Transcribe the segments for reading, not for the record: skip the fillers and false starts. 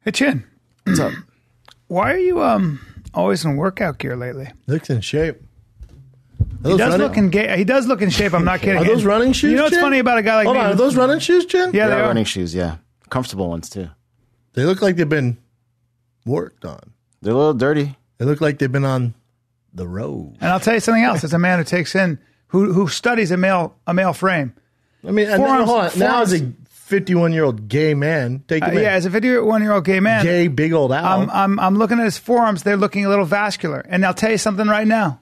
Hey, Chin. What's up? Why are you always in workout gear lately? Looks in shape. He does look in shape. I'm not kidding. Are those running shoes? You know what's Jen? funny about a guy like Hold me? on, are those running shoes, Jen? Yeah, they are running shoes. Yeah, comfortable ones too. They look like they've been worked on. They're a little dirty. They look like they've been on the road. And I'll tell you something else. As a man who takes in, who studies a male frame. I mean, and then, hold on. Now as a 51-year-old gay man, take him in. Yeah, as a 51-year-old gay man, gay big old Al. I'm looking at his forearms. They're looking a little vascular. And I'll tell you something right now.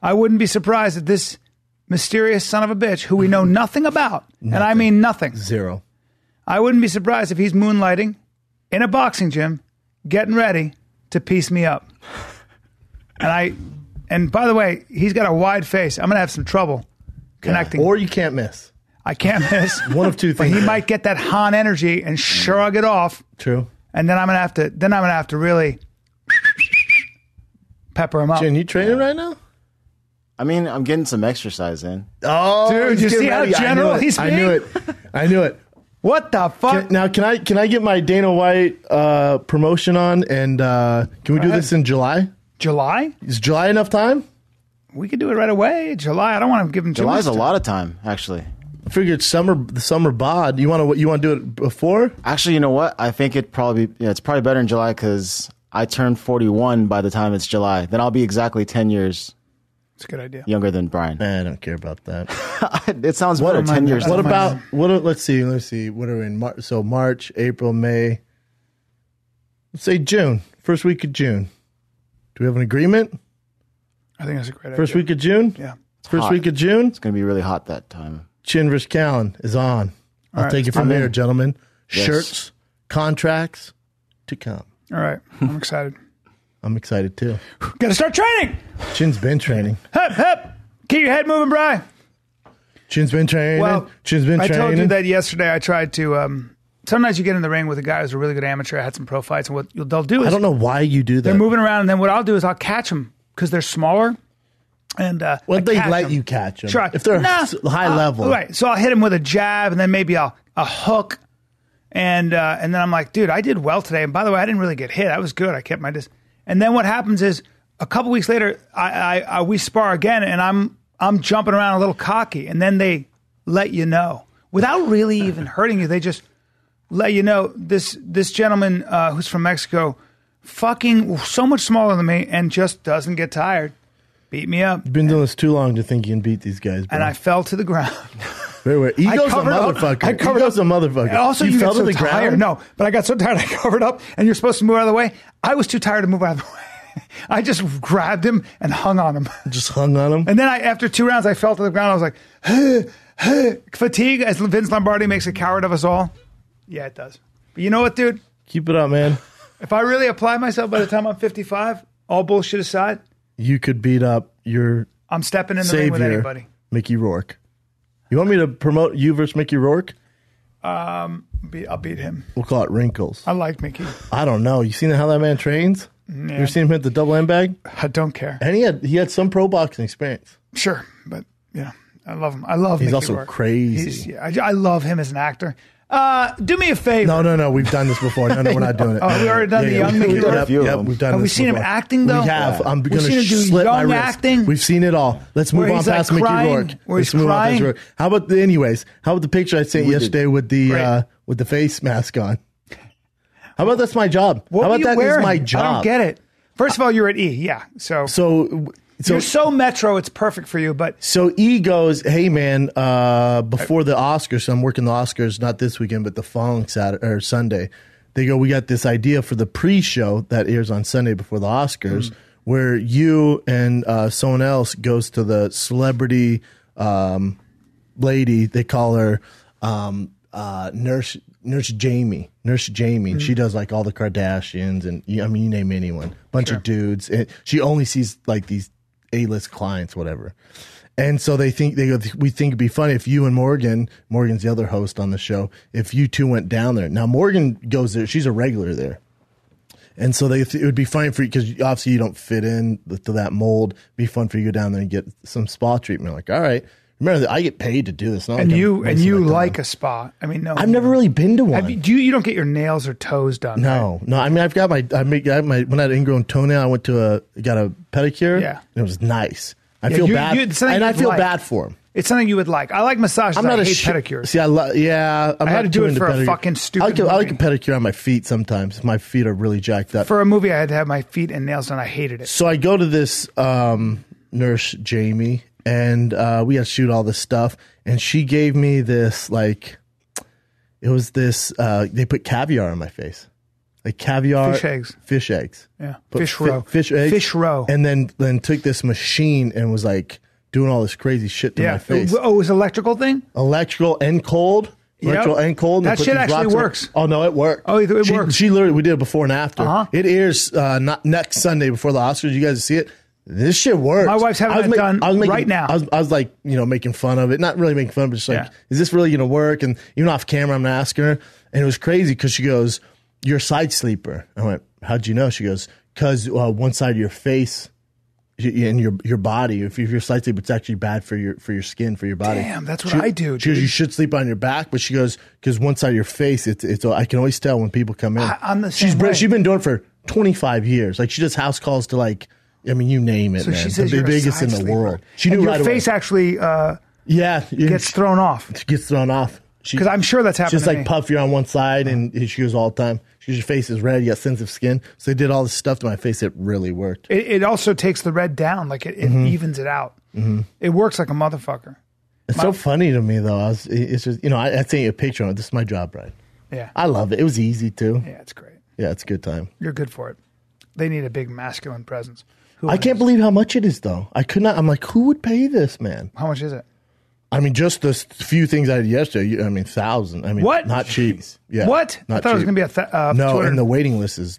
I wouldn't be surprised if this mysterious son of a bitch, who we know nothing about, and I mean nothing, Zero. I wouldn't be surprised if he's moonlighting in a boxing gym, getting ready to piece me up. And by the way, he's got a wide face. I'm going to have some trouble connecting. Or you can't miss. I can't miss. One of two But things. he might get that Han energy and shrug it off. True. And then I'm going to have to really pepper him up. Jen, you training right now? I mean, I'm getting some exercise in. Oh, Dude, you see how general he's being? I knew it. What the fuck? Can I get my Dana White promotion on? And can we do this in July? July? Is July enough time? We could do it right away. July. I don't want to give him too July's much a lot of time, actually. I figured the summer bod. You want to do it before? Actually, you know what? I think it's probably better in July because I turn 41 by the time it's July. Then I'll be exactly 10 years. It's a good idea. Younger than Bryan. Man, I don't care about that. It sounds better. 10 years. What about let's see. What are we in? March, April, May. Let's say June. First week of June. Do we have an agreement? I think that's a great idea. First week of June? Yeah. First hot. week of June? It's going to be really hot that time. Chin vs. Callen is on. I'll take it from there, gentlemen. Yes. Shirts, contracts to come. All right. I'm excited. I'm excited too. Got to start training. Chin's been training. Hep, hep. Keep your head moving, Bryan. Chin's been training. Well, Chin's been training. I told you that yesterday. I tried to. Sometimes you get in the ring with a guy who's a really good amateur. I had some pro fights, and what they'll do is I don't know why you do that. they're moving around, and then what I'll do is I'll catch them because they're smaller. And they let you catch them. Sure. If they're high level. Right. So I'll hit him with a jab, and then maybe a hook. And then I'm like, dude, I did well today. And by the way, I didn't really get hit. I was good. I kept my distance. And then what happens is a couple weeks later, we spar again, and I'm jumping around a little cocky. And then they let you know without really even hurting you. They just let you know this gentleman who's from Mexico, fucking so much smaller than me, and just doesn't get tired. Beat me up. You've been doing this too long to think you can beat these guys, bro. And I fell to the ground. Wait. Ego's a motherfucker. Ego's a motherfucker. And also, you fell to the ground. No, but I got so tired I covered up, and you're supposed to move out of the way. I was too tired to move out of the way. I just grabbed him and hung on him. Just hung on him? And then after 2 rounds, I fell to the ground. I was like, fatigue, as Vince Lombardi makes a coward of us all. Yeah, it does. But you know what, dude? Keep it up, man. If I really apply myself by the time I'm 55, all bullshit aside, you could beat up your I'm stepping in the ring with anybody. Mickey Rourke. You want me to promote you versus Mickey Rourke? I'll beat him. We'll call it Wrinkles. I like Mickey. I don't know. You seen how that man trains? Yeah. You ever seen him hit the double M bag? I don't care. And he had some pro boxing experience. Sure, but yeah, I love him. I love He's Mickey also Rourke. crazy. I love him as an actor. Do me a favor. No. We've done this before. No, we're not doing it. Oh, we already done the young Mickey Rourke? Yep, we've done Have we this seen him before. acting, though? We have. Yeah. I'm We've going seen to him do slit my young wrist. acting. We've seen it all. Let's move Where on he's, like, past Mickey crying, Rourke. where he's Let's move on crying. past Rourke. How about the picture I sent yesterday with the face mask on? How about that's my job? What How were about you that wearing? is my job? I don't get it. First of all, you're at E, yeah. So you're so metro, it's perfect for you. But so E goes, hey man, before the Oscars, so I'm working the Oscars not this weekend, but the following Saturday or Sunday. They go, we got this idea for the pre-show that airs on Sunday before the Oscars, where you and someone else goes to the celebrity lady. They call her Nurse Jamie. And she does like all the Kardashians and you name anyone, bunch of dudes. And she only sees like these A-list clients, whatever. And so we think it'd be funny if you and Morgan's the other host on the show, if you two went down there. Now Morgan goes there; she's a regular there, and so it would be fine for you because obviously you don't fit in to that mold. It'd be fun for you to go down there and get some spa treatment. Like, all right, Remember, I get paid to do this. Not And like you like a spa. I mean, no. I've never really been to one. You don't get your nails or toes done. No, right? no. I mean, I got my when I had an ingrown toenail, I went to got a pedicure. Yeah. And it was nice. I feel bad. And I feel bad for him. It's something you would like. I like massages. I hate pedicures. See, I had to do it for a fucking stupid I like a pedicure on my feet sometimes. My feet are really jacked up. For a movie, I had to have my feet and nails done. I hated it. So I go to this nurse, Jamie, and we had to shoot all this stuff. And she gave me this, like, it was this, they put caviar on my face. Like caviar. Fish eggs. Yeah. Fish roe. Fish eggs. Fish roe. And then took this machine and was like doing all this crazy shit to my face. Oh, it was electrical thing? Electrical and cold. Electrical and cold. That shit actually works. Oh, no, it worked. Oh, it works. She literally, we did it before and after. It airs not next Sunday before the Oscars. You guys see it? This shit works. My wife's having it done right now. I was like, making fun of it. Not really making fun, but just like, is this really going to work? And even off camera, I'm asking her. And it was crazy because she goes, you're a side sleeper. I went, how'd you know? She goes, because one side of your face and your body, if you're a side sleeper, it's actually bad for your skin, for your body. Damn, that's what I do. She goes, you should sleep on your back, but she goes, because one side of your face, it's I can always tell when people come in. I'm the same way. She's been doing it for 25 years. Like, she does house calls to, like, I mean, you name it, so man. She says the biggest in the world. She knew right away. Your face actually gets thrown off. It gets thrown off. Because I'm sure that's happening. She's like puffy on one side, and she goes all the time. Your face is red. You got sensitive skin. So they did all this stuff to my face. It really worked. It also takes the red down. Like it evens it out. Mm-hmm. It works like a motherfucker. It's so funny to me, though. It's just, I sent you a picture of it. This is my job, Bryan. Yeah. I love it. It was easy, too. Yeah, it's great. Yeah, it's a good time. You're good for it. They need a big masculine presence. I can't believe how much it is, though. I could not. I'm like, who would pay this, man? How much is it? I mean, just the few things I did yesterday. I mean, 1,000. I mean, what? Not cheap. Yeah. What? Not I thought cheap. it was going to be no, 200. and the waiting list is.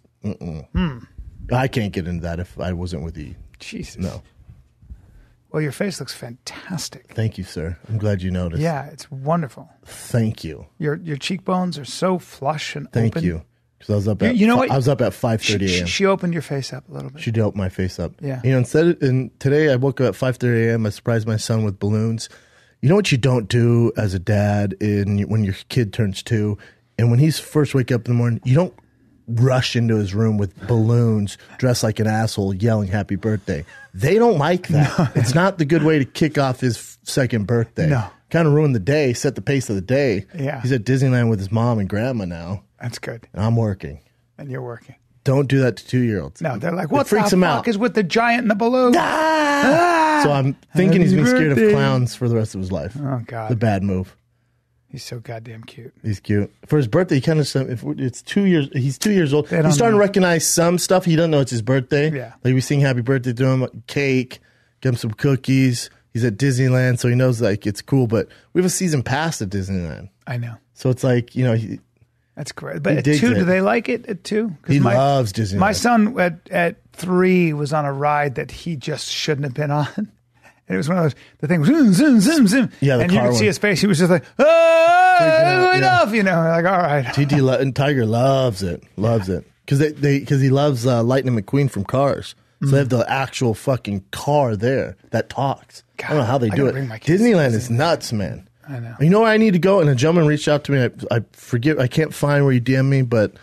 I can't get into that if I wasn't with you. Jesus. No. Well, your face looks fantastic. Thank you, sir. I'm glad you noticed. Yeah, it's wonderful. Thank you. Your cheekbones are so flush and Thank open. you. Because I was up at I was up at 5:30 a.m. She opened your face up a little bit. She did open my face up. Yeah. And today I woke up at 5:30 a.m. I surprised my son with balloons. You know what you don't do as a dad when your kid turns 2, and when he's first wake up in the morning, you don't rush into his room with balloons, dressed like an asshole, yelling happy birthday. They don't like that. No. It's not the good way to kick off his second birthday. No. Kind of ruin the day, set the pace of the day. Yeah. He's at Disneyland with his mom and grandma now. That's good. And I'm working. And you're working. Don't do that to 2-year-olds. No, they're like, what the fuck is with the giant and the balloon? So I'm thinking he's been scared of clowns for the rest of his life. Oh, God. The bad move. He's so goddamn cute. He's cute. For his birthday, he kind of, it's 2 years, he's 2 years old. He's starting to recognize some stuff. He doesn't know it's his birthday. Yeah. Like we sing happy birthday to him, cake, get him some cookies. He's at Disneyland, so he knows like it's cool, but we have a season pass at Disneyland. I know. So it's like, that's great. But at 2, do they like it at 2? He loves Disneyland. My son at 3 was on a ride that he just shouldn't have been on. And it was one of those, the thing was zoom, zoom, zoom, zoom. Yeah, and you could see his face. He was just like, enough, like, all right. And Tiger loves it. Loves it. Because he loves Lightning McQueen from Cars. So they have the actual fucking car there that talks. God, I don't know how they do it. Disneyland is nuts, man. I know. You know where I need to go? And a gentleman reached out to me. I forget. I can't find where you DM me, but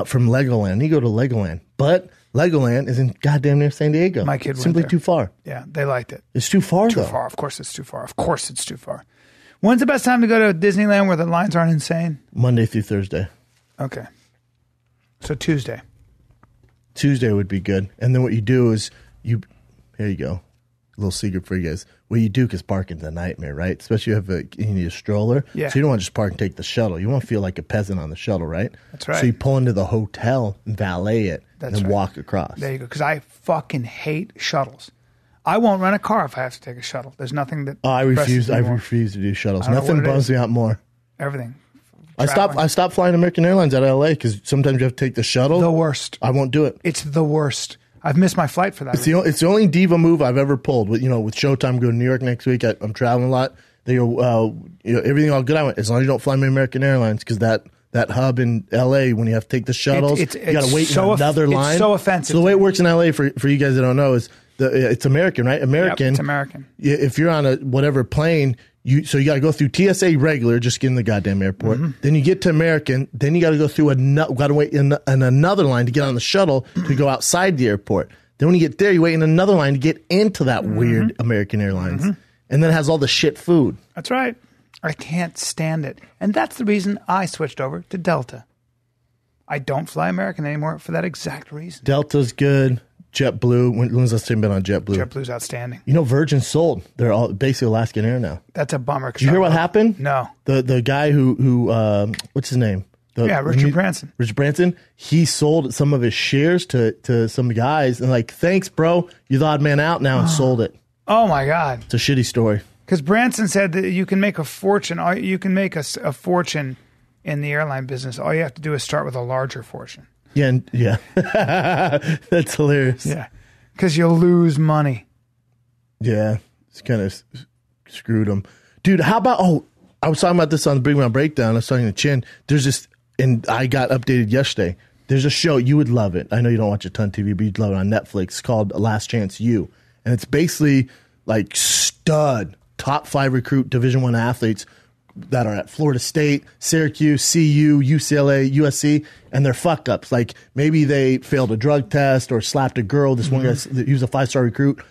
from Legoland. You go to Legoland. But Legoland is in goddamn near San Diego. My kid went Simply there. too far. Yeah, they liked it. It's too far, though. Too far. Of course it's too far. Of course it's too far. When's the best time to go to Disneyland where the lines aren't insane? Monday through Thursday. Okay. So Tuesday. Tuesday would be good. And then what you do is here you go. A little secret for you guys. What you do, because parking's a nightmare, right? Especially if you need a stroller. Yeah. So you don't want to just park and take the shuttle. You want to feel like a peasant on the shuttle, right? That's right. So you pull into the hotel and valet it, That's and then right. walk across. There you go. Because I fucking hate shuttles. I won't rent a car if I have to take a shuttle. There's nothing that. I refuse to do shuttles. Nothing bums me out more. Everything. I stopped flying American Airlines out of LA because sometimes you have to take the shuttle. The worst. I won't do it. It's the worst. I've missed my flight for that. It's the only diva move I've ever pulled. With Showtime going to New York next week. I'm traveling a lot. They go, everything all good. I went, as long as you don't fly me American Airlines, because that hub in LA, when you have to take the shuttles, you got to wait in another line. It's so offensive. So the way it works in LA, for you guys that don't know, is it's American, right? American. Yep, it's American. If you're on a whatever plane, So you got to go through TSA regular, just get in the goddamn airport. Then you get to American. Then you got to go through got to wait in another line to get on the shuttle to go outside the airport. Then when you get there, you wait in another line to get into that weird American Airlines. And then it has all the shit food. That's right. I can't stand it. And that's the reason I switched over to Delta. I don't fly American anymore for that exact reason. Delta's good. JetBlue. When's the last time been on JetBlue? JetBlue's outstanding. You know, Virgin sold. They're all basically Alaskan Air now. That's a bummer. Did you hear what happened? No. The guy who what's his name? Richard Branson. Richard Branson. He sold some of his shares to some guys and like, thanks, bro. You're the odd man out now, and sold it. Oh my God. It's a shitty story. Because Branson said that you can make a fortune. You can make a fortune in the airline business. All you have to do is start with a larger fortune. Yeah. That's hilarious. Yeah. Because you'll lose money. Yeah. It's kind of screwed him. Dude, how about, I was talking about this on the Big Round Breakdown. I was talking to Chin. There's this, and I got updated yesterday. There's a show, you would love it. I know you don't watch a ton of TV, but you'd love it on Netflix. It's called Last Chance U. And it's basically like stud, top 5 recruit Division I athletes that are at Florida State, Syracuse, CU, UCLA, USC, and they're fuck ups. Like maybe they failed a drug test or slapped a girl. This one guy, he was a 5-star recruit,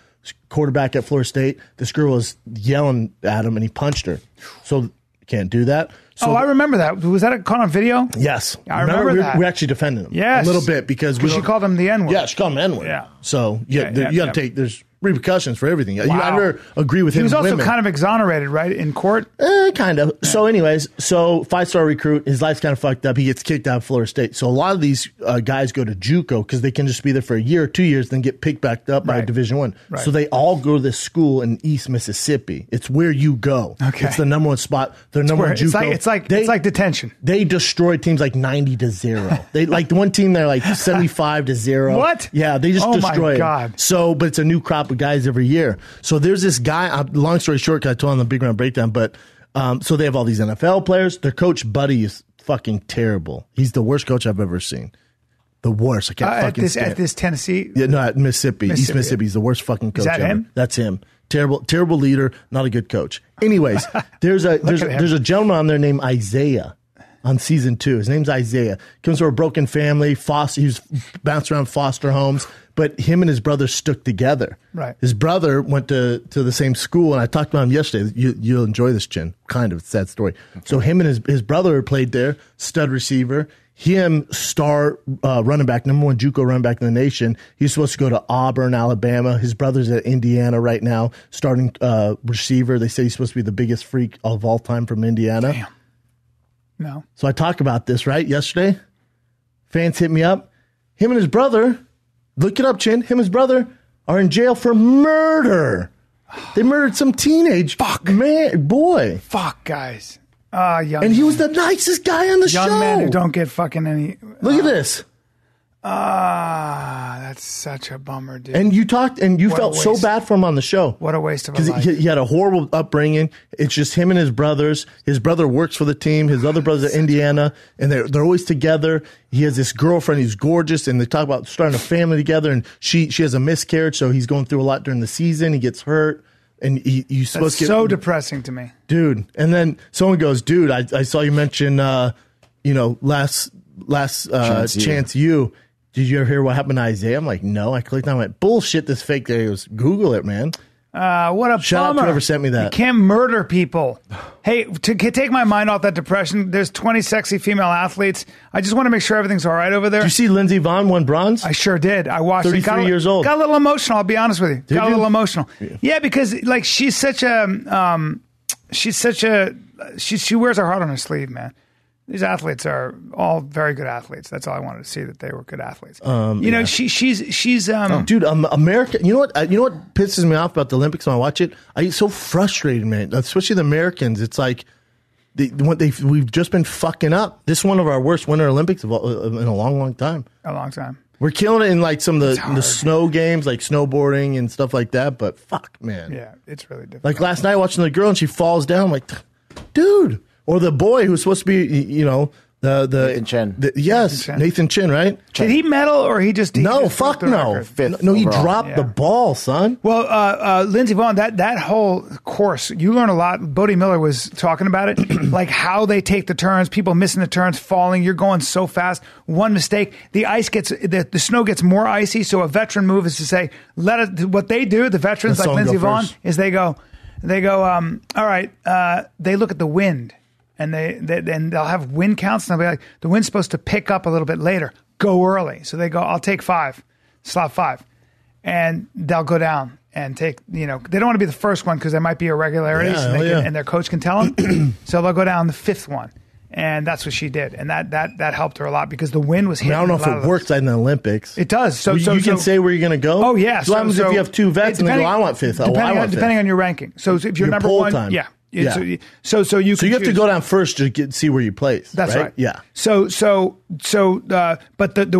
quarterback at Florida State. This girl was yelling at him and he punched her. So can't do that. So, I remember that. Was that caught on video? Yes. I remember that. We actually defended him. Yes. A little bit because she called him the N-word. Yeah, she called him N-word. Yeah. So you got to take, there's repercussions for everything. You either agree with him. He was also women. kind of exonerated, right, in court? Kind of. Yeah. So anyways, 5-star recruit, his life's kind of fucked up. He gets kicked out of Florida State. So a lot of these guys go to JUCO because they can just be there for a year or 2 years, then get picked back up by Division I. Right. So they all go to this school in East Mississippi. It's where you go. Okay. It's the number one spot. The number one JUCO. It's like detention. They destroyed teams like 90-0. They like the one team they're like 75-0. What? Yeah, they just destroy my God. it. So, but it's a new crop of guys every year. So there's this guy, long story short, because I told on the Big Round Breakdown, but so they have all these NFL players. Their coach, Buddy, is fucking terrible. He's the worst coach I've ever seen. The worst. I can't fucking stand at this Tennessee? Yeah, no, at Mississippi. East Mississippi. He's the worst fucking coach ever. Is that him? That's him. Terrible leader, not a good coach. Anyways, there's a gentleman on there named Isaiah on season 2. His name's Isaiah. Comes from a broken family. He was bounced around foster homes. But him and his brother stuck together. Right. His brother went to the same school, and I talked about him yesterday. You'll enjoy this, Chin. Kind of. It's a sad story. Okay. So him and his brother played there, stud receiver. Him, star running back, number 1 JUCO running back in the nation. He's supposed to go to Auburn, Alabama. His brother's at Indiana right now, starting receiver. They say he's supposed to be the biggest freak of all time from Indiana. Damn. No. So I talked about this, right, yesterday. Fans hit me up. Him and his brother... Look it up, Chin. Him and his brother are in jail for murder. They murdered some teenage boy. Fuck, guys. Young and he was the nicest guy on the show. Young men who don't get fucking any. Look at this. That's such a bummer, dude. And you talked, and you felt so bad for him on the show. What a waste of a life. Because he had a horrible upbringing. It's just him and his brothers. His brother works for the team. His other brother's at Indiana, and they're always together. He has this girlfriend who's gorgeous, and they talk about starting a family together. And she has a miscarriage, so he's going through a lot during the season. He gets hurt, and he's supposed to get so depressing to me, dude. And then someone goes, dude, I saw you mention, last chance you. Did you ever hear what happened to Isaiah? I'm like, no. I clicked on it. I went, bullshit, this fake there. He goes, Google it, man. What a Shout bummer. out to whoever sent me that. You can't murder people. Hey, to take my mind off that depression, there's 20 sexy female athletes. I just want to make sure everything's all right over there. Did you see Lindsey Vonn won bronze? I sure did. I watched 33 it. years old. Got a little emotional, I'll be honest with you. Got a little emotional. Yeah, because like she wears her heart on her sleeve, man. These athletes are all very good athletes. That's all I wanted to see, that they were good athletes. She's dude, America. You know what pisses me off about the Olympics when I watch it? I get so frustrated, man. Especially the Americans. It's like we've just been fucking up. This is one of our worst Winter Olympics in a long, long time. A long time. We're killing it in like some of the snow games, like snowboarding and stuff like that. But fuck, man. Yeah, it's really difficult. Like last night watching the girl and she falls down. I'm like, dude. Or the boy who's supposed to be, Nathan Chen. Yes, Nathan Chen, right? Did he medal or he just No, just fuck broke the no. record? Fifth No, he overall. dropped the ball, son. Well, Lindsey Vonn, that whole course, you learn a lot. Bodie Miller was talking about it, like how they take the turns, people missing the turns, falling. You're going so fast. One mistake, the snow gets more icy. So a veteran move is to say, what they do, the veterans Let like someone Lindsey go Vonn, first. is they go, all right, they look at the wind. And they'll have wind counts, and they'll be like, the wind's supposed to pick up a little bit later. Go early. So they go, I'll take 5, slot 5. And they'll go down and take, they don't want to be the first one because there might be irregularities and their coach can tell them. So they'll go down the 5th one. And that's what she did. And that helped her a lot because the wind was hitting. I don't know if it works in the Olympics. It does. So you can say where you're going to go? Oh, yeah. So what happens if you have 2 vets and they go, I want 5th. Oh, I want 5th. Depending on your ranking. So if you're Your number poll 1, time. yeah. Yeah. So you So you have to choose. go down first to see where you place. That's right. Yeah. But the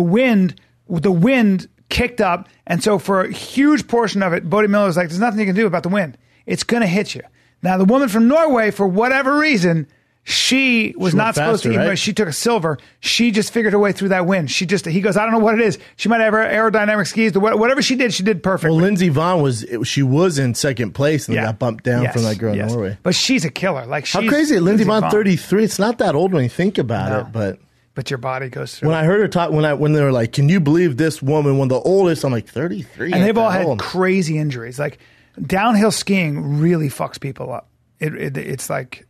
wind kicked up, and so for a huge portion of it, Bodie Miller was like, "There's nothing you can do about the wind. It's going to hit you." Now, the woman from Norway, for whatever reason, she was not supposed to. Even though she took a silver, she just figured her way through that wind. He goes, "I don't know what it is. She might have aerodynamic skis. Whatever she did perfectly." Well, Lindsey Vonn was in second place and got bumped down from that girl in Norway. But she's a killer. Like how crazy! Lindsey Vonn, 33. It's not that old when you think about it, but your body goes through. When I heard her talk, when they were like, "Can you believe this woman? One of the oldest," I'm like, 33. And they've all had crazy injuries. Like downhill skiing really fucks people up. It's like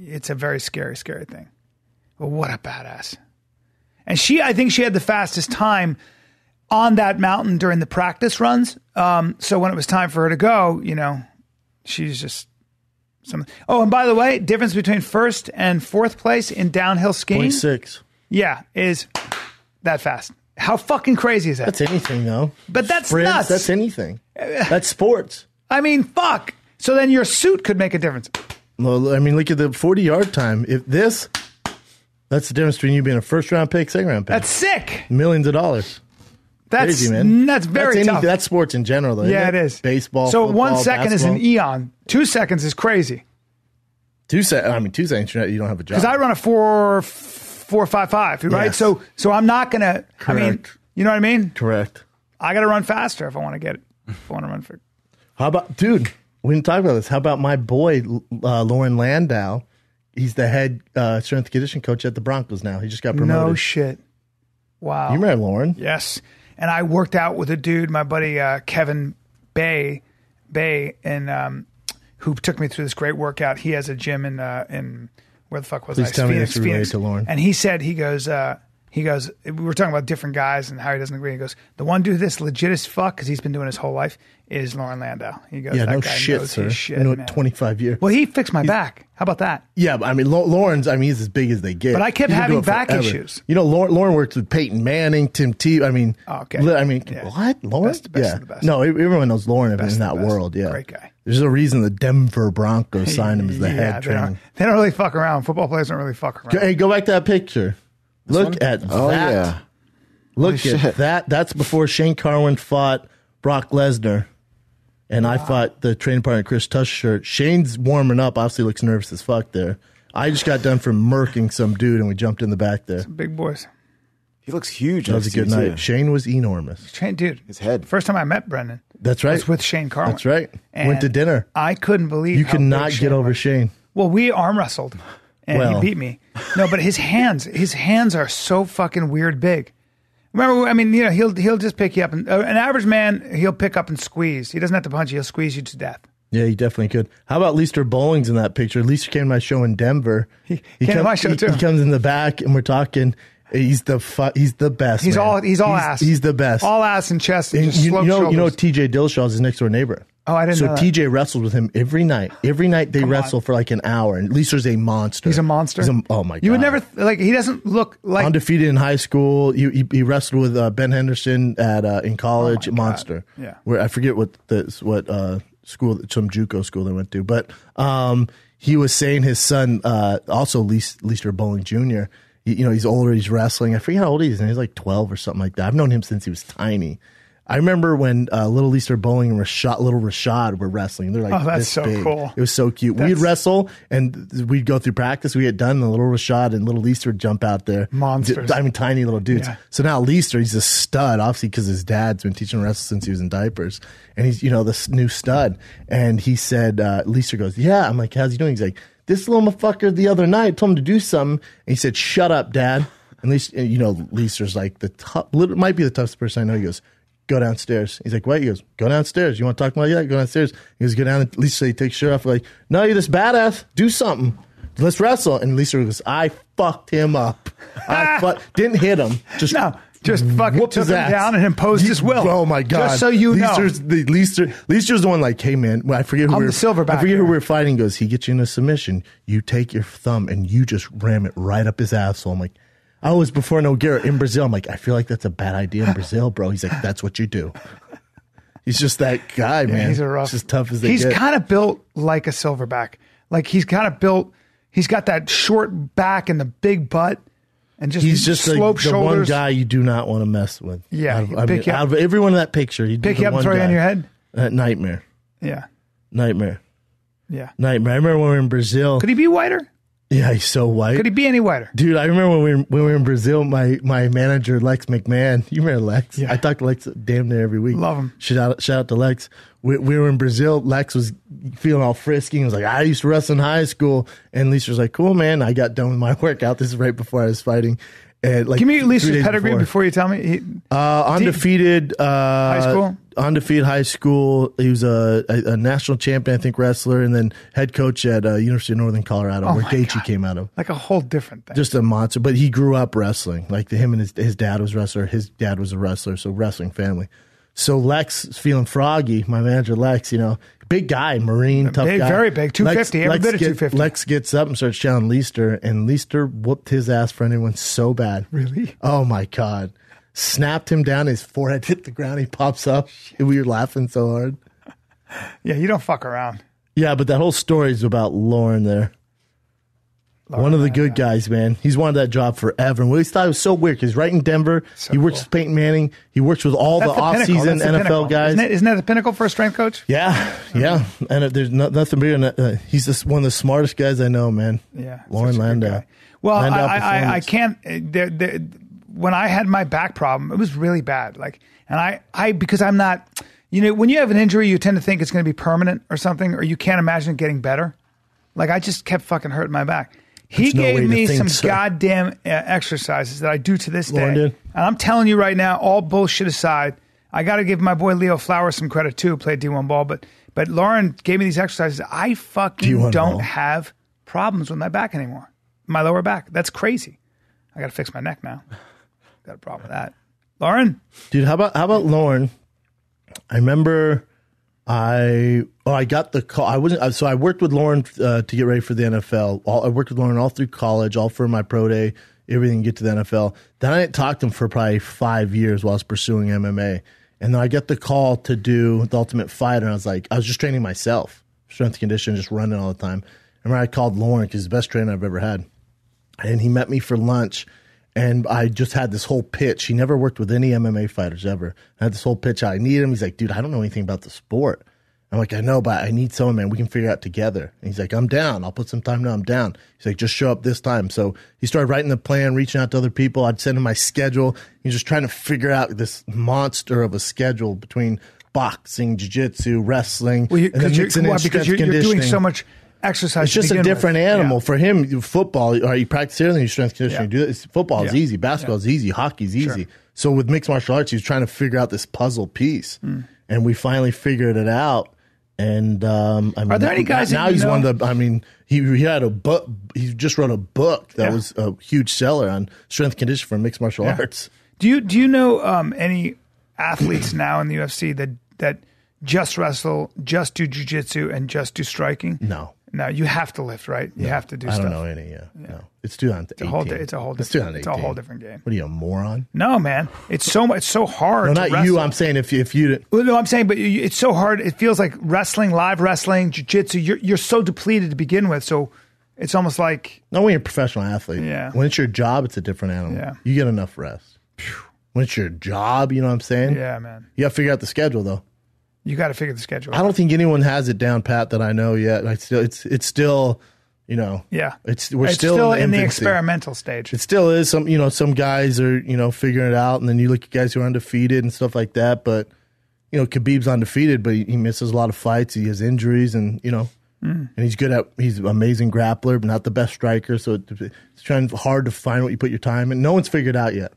it's a very scary, scary thing. But what a badass! And I think she had the fastest time on that mountain during the practice runs. So when it was time for her to go, she's just something. Oh, and by the way, difference between 1st and 4th place in downhill skiing. 0.6. Yeah, is that fast. How fucking crazy is that? That's anything, though. But that's Sprints, nuts. That's anything. That's sports. I mean, fuck. So then your suit could make a difference. Well, I mean, look at the 40-yard time. That's the difference between you being a first-round pick, second-round pick. That's sick. Millions of dollars. That's crazy, man. That's very tough. That's sports in general, though. Yeah, it is. Baseball. So football, 1 second basketball. is an eon. 2 seconds is crazy. 2 seconds. I mean, 2 seconds. You don't have a job. Because I run a 4.55, right? Yes. So I'm not gonna. Correct. I mean, you know what I mean? Correct. I got to run faster if I want to get it. If I want to run for. How about, dude? We didn't talk about this. How about my boy Lauren Landau? He's the head strength and conditioning coach at the Broncos now. He just got promoted. No shit. Wow. You remember Lauren? Yes. And I worked out with a dude, my buddy Kevin Bay, and who took me through this great workout. He has a gym in where the fuck was Please I? tell me this is related to Lauren. And he said, he goes, we were talking about different guys and how he doesn't agree. He goes, the one dude that's legit as fuck, because he's been doing his whole life, is Lauren Landau. He goes, Yeah, that no guy shit, knows sir. his shit, I know man. 25 years. Well, he fixed my back. How about that? Yeah, but I mean, Lauren's, he's as big as they get. But I kept He's been having doing it back forever. issues. Lauren worked with Peyton Manning, Tim Tebow. I mean, Okay. What? Lauren? Best of the best. No, everyone knows Lauren Best in of that the best. world. Yeah. Great guy. There's a reason the Denver Broncos signed him as the head trainer. They don't really fuck around. Football players don't really fuck around. Hey, go back to that picture. Look at that. Oh, yeah. Look Holy at shit. that. That's before Shane Carwin fought Brock Lesnar. And I fought the training partner, Chris Tusher. Shane's warming up. Obviously looks nervous as fuck there. I just got done from murking some dude, and we jumped in the back there. Big boys. He looks huge. That was a next to good you, night. too. Shane was enormous. Dude. His head. First time I met Brendan. That's right. was with Shane Carwin. That's right. And Went to dinner. I couldn't believe You how could big not Shane get over was. Shane. Well, we arm wrestled, and Well. he beat me. No, but his hands are so fucking weird big. Remember, I mean, he'll just pick you up, and an average man, he'll pick up and squeeze. He doesn't have to punch you; he'll squeeze you to death. Yeah, he definitely could. How about Leister Bowling's in that picture? Leister came to my show in Denver. He came to my show, too. He comes in the back, and we're talking. He's the best. He's man. all ass. He's the best. All ass and chest, and And just you sloped know, shoulders. TJ Dillshaw's his next door neighbor. Oh, I didn't so know that. TJ wrestles with him every night. Every night they Come wrestle on. for like an hour. And Leister's a monster. He's a monster. Oh my god! You would never he doesn't look like undefeated in high school. He wrestled with Ben Henderson at in college. Oh my God. Monster. Yeah. Where I forget what school, some JUCO school they went to, but he was saying his son also Leister Bowling Jr. He's older. He's wrestling. I forget how old he is. And he's like 12 or something like that. I've known him since he was tiny. I remember when Little Lisa Bowling and little Rashad were wrestling. They're like, oh, that's this so big. cool. It was so cute. We'd wrestle and we'd go through practice. We get done, and little Rashad and little Lisa would jump out there. Monsters. I mean, tiny little dudes. Yeah. So now Lisa, he's a stud, obviously, because his dad's been teaching him wrestle since he was in diapers. And he's, this new stud. And he said, Lisa goes, yeah. I'm like, how's he doing? He's like, this little motherfucker the other night told him to do something. And he said, shut up, Dad. And Lisa's like might be the toughest person I know. He goes, go downstairs. He's like, what? He goes, go downstairs. You want to talk about that? Go downstairs. He goes, go down. And Lisa, he takes shirt off. Like, no, you're this badass. Do something. Let's wrestle. And Lisa goes, I fucked him up. Didn't hit him. Just fucking took him down and imposed his will. Oh my God. Just so you know. Lisa's the one like, hey man, I forget who I'm the silverback. I forget who we were fighting. He goes, he gets you in a submission. You take your thumb and you just ram it right up his asshole. I'm like, I was before Nogueira in Brazil. I'm like, I feel like that's a bad idea in Brazil, bro. He's like, that's what you do. He's just that guy, man. He's a rough. He's as tough as they get. He's kind of built like a silverback. Like he's kind of built. He's got that short back and the big butt, and he's just slope like the shoulders. one guy you do not want to mess with. Yeah, out of everyone in that picture, he'd pick you up and throw you on your head. Nightmare. Yeah. Nightmare. Yeah. Nightmare. I remember when we were in Brazil. Could he be whiter? Yeah, he's so white. Could he be any whiter? Dude, I remember when we were in Brazil, my manager, Lex McMahon. You remember Lex? Yeah. I talk to Lex damn near every week. Love him. Shout out to Lex. We were in Brazil. Lex was feeling all frisky. He was like, I used to wrestle in high school. And Lisa was like, cool, man. I got done with my workout. This is right before I was fighting. And give me Lisa's pedigree before you tell me. Undefeated high school. Undefeated high school. He was a national champion, I think, wrestler, and then head coach at University of Northern Colorado, where Gaethje came out of. Like a whole different thing. Just a monster. But he grew up wrestling. Like him and his dad was a wrestler. His dad was a wrestler, so wrestling family. So Lex is feeling froggy. My manager, Lex, big guy, Marine, tough guy. Very big, 250. Every bit of 250. Lex gets up and starts challenging Leister, and Leister whooped his ass for anyone so bad. Really? Oh, my God. Snapped him down. His forehead hit the ground. He pops up. We were laughing so hard. Yeah, you don't fuck around. Yeah, but that whole story is about Lauren there. One of the good guys, man. He's wanted that job forever. And we thought it was so weird because right in Denver, he works with Peyton Manning. He works with all the off-season NFL guys. Isn't that the pinnacle for a strength coach? Yeah. And there's nothing bigger than that. He's just one of the smartest guys I know, man. Yeah. Lauren Landau. Well, I can't. When I had my back problem, it was really bad. And I because I'm not, when you have an injury, you tend to think it's going to be permanent or something, or you can't imagine it getting better. Like I just kept fucking hurting my back. He gave me some goddamn exercises that I do to this day. Did. And I'm telling you right now, all bullshit aside, I got to give my boy Leo Flowers some credit too, played D1 ball. But Lauren gave me these exercises. I fucking don't have problems with my back anymore. My lower back. That's crazy. I got to fix my neck now. Got a problem with that. Lauren? Dude, how about Lauren? I remember I got the call. I worked with Lauren to get ready for the NFL. I worked with Lauren all through college, all for my pro day, everything to get to the NFL. Then I didn't talk to him for probably 5 years while I was pursuing MMA. And then I get the call to do the Ultimate Fighter. And I was just training myself, strength and conditioning, just running all the time. I remember I called Lauren because he's the best trainer I've ever had. And he met me for lunch. And I just had this whole pitch. He never worked with any MMA fighters ever. I had this whole pitch. I need him. He's like, dude, I don't know anything about the sport. I'm like, I know, but I need someone, man. We can figure it out together. And he's like, I'm down. I'll put some time now. I'm down. He's like, just show up this time. So he started writing the plan, reaching out to other people. I'd send him my schedule. He's just trying to figure out this monster of a schedule between boxing, jiu-jitsu, wrestling. Well, because you're doing so much exercise. It's just a different animal. For him, football, you practice everything, you strength conditioning. You do this. Football is easy. Basketball is easy. Hockey's easy. So with mixed martial arts, he was trying to figure out this puzzle piece. And we finally figured it out. And are there any guys now he's one of the, he had a book. He just wrote a book that was a huge seller on strength conditioning for mixed martial arts. Do you know any athletes now in the UFC that just wrestle, just do jiu-jitsu, and just do striking? No. No, you have to lift, right? You have to do stuff. I don't know any, No. It's 2018. It's a whole different game. What are you, a moron? No, man. It's so hard No, to not wrestle. you. I'm saying if you Well, no, I'm saying, but it's so hard. It feels like wrestling, live wrestling, jiu-jitsu, you're so depleted to begin with. So it's almost like... No, when you're a professional athlete. Yeah. When it's your job, it's a different animal. Yeah. You get enough rest. when it's your job. You know what I'm saying? Yeah, man. You got to figure out the schedule, though. You got to figure the schedule out. I don't think anyone has it down pat that I know yet. It's still, you know. Yeah. We're still in the infancy. experimental stage. It still is. Some guys are, figuring it out, and then you look at guys who are undefeated and stuff like that. But, Khabib's undefeated, but he misses a lot of fights. He has injuries, and, and he's an amazing grappler, but not the best striker. So it's hard to find what you put your time in. No one's figured out yet.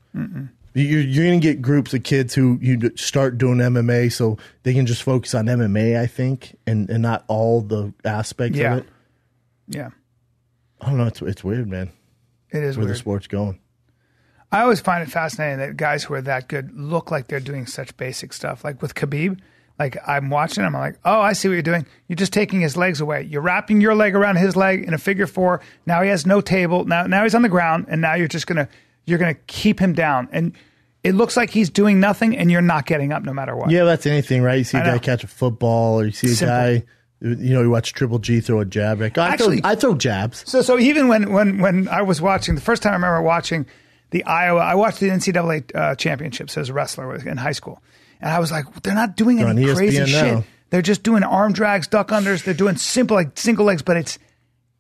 You're going to get groups of kids who you start doing MMA so they can just focus on MMA, I think, and not all the aspects of it. Yeah. I don't know. It's weird, man. It is where weird. the sport's going. I always find it fascinating that guys who are that good look like they're doing such basic stuff. Like with Khabib, like I'm watching him, I'm like, oh, I see what you're doing. You're just taking his legs away. You're wrapping your leg around his leg in a figure four. Now he has no table. Now he's on the ground, and now you're gonna keep him down. And it looks like he's doing nothing, and you're not getting up no matter what. Yeah, that's anything, right? You see a guy catch a football, or you see a guy, you watch Triple G throw a jab. Like, I throw jabs. So even when I was watching, the first time I remember watching I watched the NCAA championships as a wrestler in high school. And I was like, they're not doing any crazy shit. Now. They're just doing arm drags, duck unders. They're doing simple, like single legs, but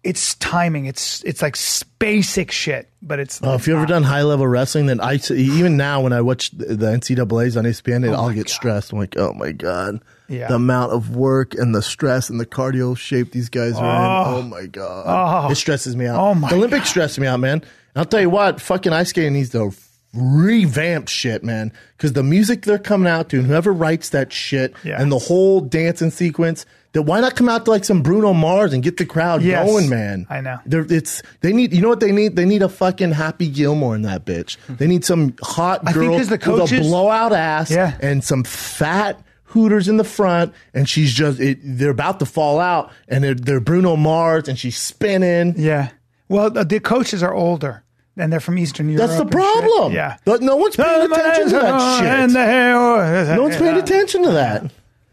it's timing. It's like basic shit, but it's. Oh, if you ever done high level wrestling, then even now when I watch the NCAAs on ESPN, I'll get stressed. I'm like, oh my God, the amount of work and the stress and the cardio shape these guys are in. Oh my God, it stresses me out. Oh my the Olympics stress me out, man. And I'll tell you what, fucking ice skating needs to revamp shit, man, because the music they're coming out to, and whoever writes that shit, and the whole dancing sequence. Then why not come out to like some Bruno Mars and get the crowd going, man? I know. They need. You know what they need? They need a fucking Happy Gilmore in that bitch. They need some hot girl with a blowout ass and some fat hooters in the front, and she's they're about to fall out, and they're Bruno Mars, and she's spinning. Yeah. Well, the coaches are older. And they're from Eastern Europe. That's the problem. Yeah. No one's paying attention to that shit. No one's paying attention to that.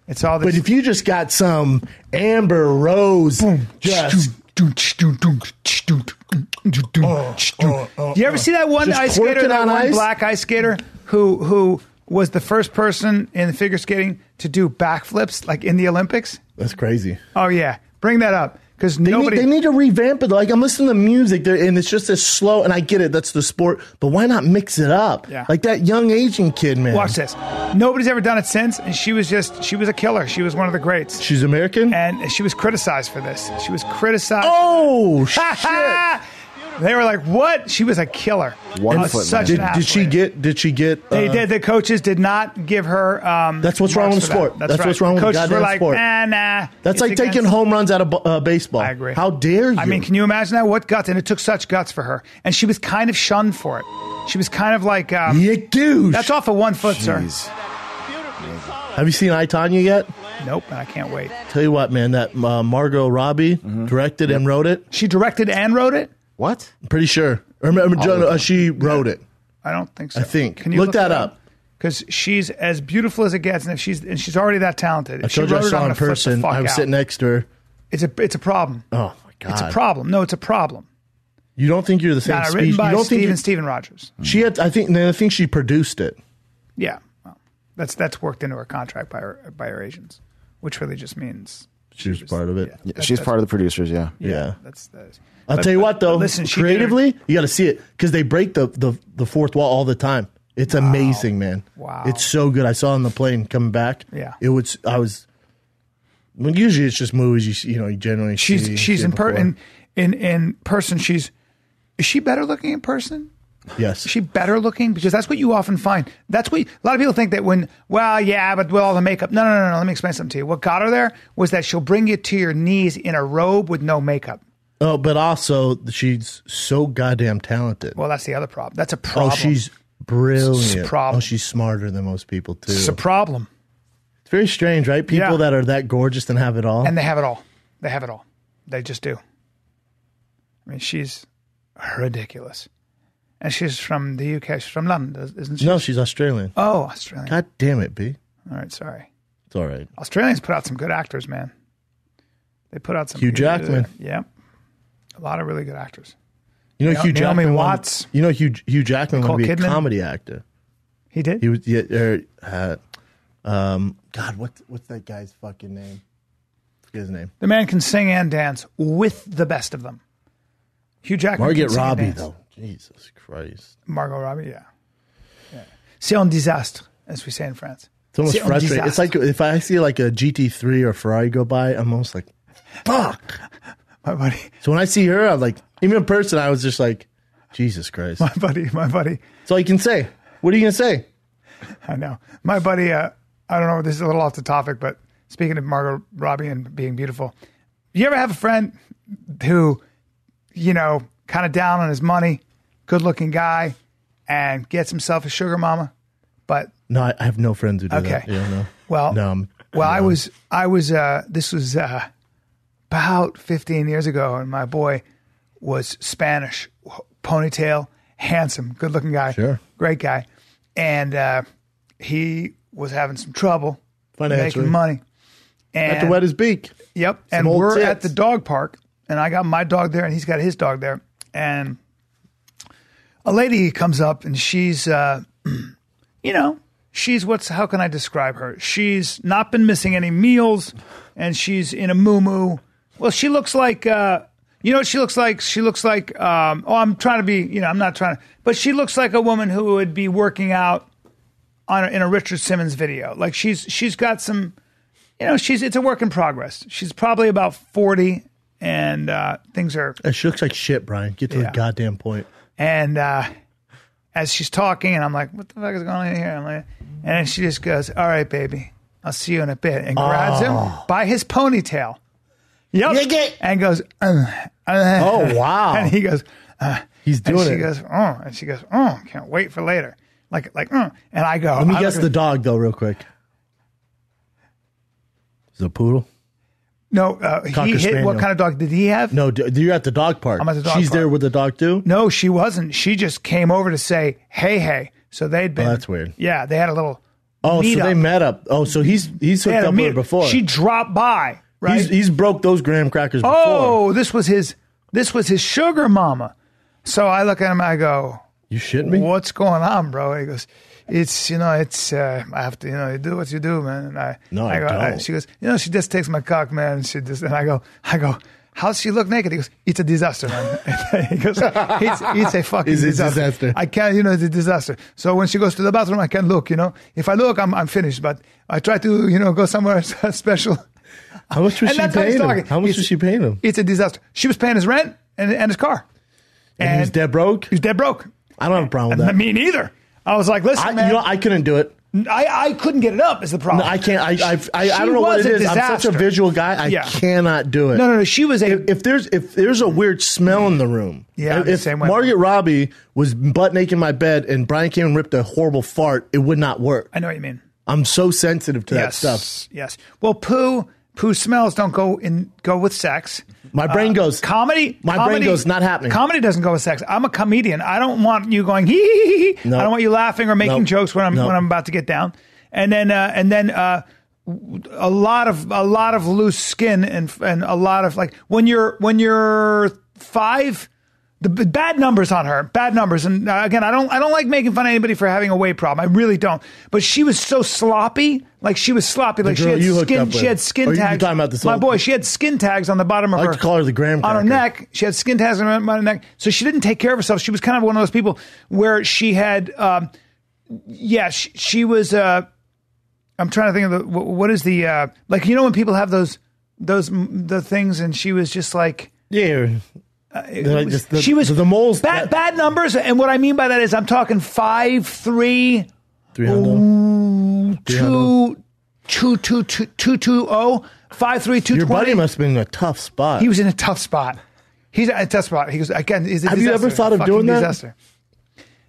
It's all this. But if you just got some Amber Rose, just. Do you ever see that one ice skater, that one black ice skater who was the first person in figure skating to do backflips like in the Olympics? That's crazy. Oh, yeah. Bring that up. Because they need to revamp it. Like, I'm listening to music, and it's just as slow, and I get it, that's the sport, but why not mix it up? Yeah. Like that young Asian kid, man. Watch this. Nobody's ever done it since, and she was a killer. She was one of the greats. She's American? And she was criticized for this. She was criticized. Oh, shit. They were like, "What?" She was a killer. Did she get? They did. The coaches did not give her. That's what's wrong with sport. That's what's wrong with the goddamn sport. Nah. That's like taking home runs out of baseball. I agree. How dare you? I mean, can you imagine that? What guts? And it took such guts for her, and she was kind of shunned for it. She was kind of like, douche. That's off of 1 foot, sir. Have you seen I, Tonya yet? Nope, and I can't wait. Tell you what, man, that Margot Robbie directed and wrote it. She directed and wrote it? What? I'm pretty sure. She wrote it. I don't think so. I think. Can you look that up? Because she's as beautiful as it gets, and she's already that talented. I told you I saw her in person. I was sitting next to her. It's a problem. Oh my God! It's a problem. No, it's a problem. You don't think you're the same species? Written by you don't think Steven Rogers. She had. I think she produced it. Yeah, well, that's worked into her contract by her agents, which really just means she was part of it. Yeah, she's part of the producers. Yeah. That's. I'll tell you what, though. Listen, creatively, you got to see it because they break the fourth wall all the time. It's amazing, man. Wow, it's so good. I saw it on the plane coming back. Yeah, Well, usually it's just movies. You generally she's in person. Is she better looking in person? Yes. Is she better looking? Because that's what you often find. That's what a lot of people think that but with all the makeup. No. Let me explain something to you. What got her there was that she'll bring you to your knees in a robe with no makeup. Oh, but also she's so goddamn talented. Well, that's the other problem. That's a problem. Oh, she's brilliant. It's a problem. Oh, she's smarter than most people too. It's a problem. It's very strange, right? People that are that gorgeous and have it all. And they have it all. They have it all. They just do. I mean, she's ridiculous. And she's from the UK. She's from London, isn't she? No, she's Australian. Oh, Australian. God damn it, B. All right, sorry. It's all right. Australians put out some good actors, man. They put out some Hugh Jackman. Yeah. A lot of really good actors. You know, Hugh Jackman. Watts. Hugh Jackman would be a comedy actor. He did? He was, God, what's that guy's fucking name? Forget his name. The man can sing and dance with the best of them. Hugh Jackman. Margot can sing and Robbie, dance. though. Jesus Christ. Margot Robbie, yeah. C'est un désastre, as we say in France. It's almost C'est un frustrating. It's désastre. like if I see like a GT3 or Ferrari go by, I'm almost like, fuck. My buddy, So when I see her, I'm like, even in person, I was just like, Jesus Christ. my buddy. That's all you can say. What are you going to say? I know. My buddy, I don't know, this is a little off the topic, but speaking of Margot Robbie and being beautiful, you ever have a friend who, kind of down on his money, good looking guy, and gets himself a sugar mama? But No, I have no friends who do okay. that. Yeah, no. Well, No, I was this was about 15 years ago, and my boy was Spanish, ponytail, handsome, good looking guy, Sure. great guy, and he was having some trouble Financially. making money. Had to And wet his beak. yep, Some and old we're tits. at the dog park, and I got my dog there, and he's got his dog there, and a lady comes up, and she's she's how can I describe her? She's not been missing any meals, and she's in a moo-moo. Well, she looks like, what she looks like? She looks like, I'm trying to be, I'm not trying to, but she looks like a woman who would be working out in a Richard Simmons video. Like she's got some, it's a work in progress. She's probably about 40, and things are, She looks like shit, Brian. Get to the Yeah. goddamn point. and as she's talking, and I'm like, what the fuck is going on here? I'm like, and then she just goes, all right, baby, I'll see you in a bit, and grabs him by his ponytail. Yep. And goes, Oh, wow. And he goes, He's doing and she it. goes, oh, and she goes, oh, can't wait for later. And I go, Let me I guess look the at- dog, though, real quick. Is it a poodle? No, Cocker he hit, spaniel. what kind of dog did he have? No, you're at the dog park. I'm at the dog She's park. there with the dog, too? No, she wasn't. She just came over to say, hey. So they'd been. Oh, that's weird. Yeah, they had a little. Oh, so meet they up. met up. Oh, so he's They hooked had a up with meet- her before. She dropped by, right? He's broke those graham crackers before. Oh, this was his sugar mama. So I look at him, I go, You shitting me? what's going on, bro? He goes, it's I have to, you do what you do, man. And I I go, don't. she goes, she just takes my cock, man. And I go, how's she look naked? He goes, it's a disaster, man. He goes, it's a fucking It's a disaster. disaster. I can't, it's a disaster. So when she goes to the bathroom, I can't look, If I look, I'm finished. But I try to, go somewhere special. How much was And she that's how he's paying him? talking. How much was she paying him? It's a disaster. She was paying his rent and his car. And he was dead broke? He was dead broke. I don't have a problem with that. Me neither. I was like, listen, man. I couldn't do it. I couldn't get it up is the problem. No, I can't. I She don't know what was it a is. I'm such a disaster. visual guy. I Yeah. cannot do it. No. She was a. If there's a weird smell in the room, Yeah, I'm the if same way. Margot Robbie was butt naked in my bed and Brian came and ripped a horrible fart, it would not work. I know what you mean. I'm so sensitive to that Yes. stuff. Yes. Well, poo smells don't go with sex. My brain goes Comedy. My brain goes not happening. Comedy doesn't go with sex. I'm a comedian. I don't want you going hee hee hee. No. I don't want you laughing or making No. jokes when I'm No. about to get down. And then a lot of loose skin and a lot of like when you're 5. The bad numbers on her, bad numbers, and again, I don't like making fun of anybody for having a weight problem. I really don't. But she was so sloppy, like she was sloppy, like she girl had you hooked skin. up with. She had skin Or you're tags. talking about this My old- boy, she had skin tags on the bottom of I her. like to call her the graham on her cracker. neck. She had skin tags on her neck, so she didn't take care of herself. She was kind of one of those people where she had, she was. I'm trying to think of what is the like when people have the things, and she was just like. Yeah. She was the moles. bad numbers, and what I mean by that is I'm talking 5'3", 300. 220, 5'3", 220. Your buddy must have been in a tough spot. He was in a tough spot. He's in a tough spot. He goes again. Have you ever thought of doing that? Disaster.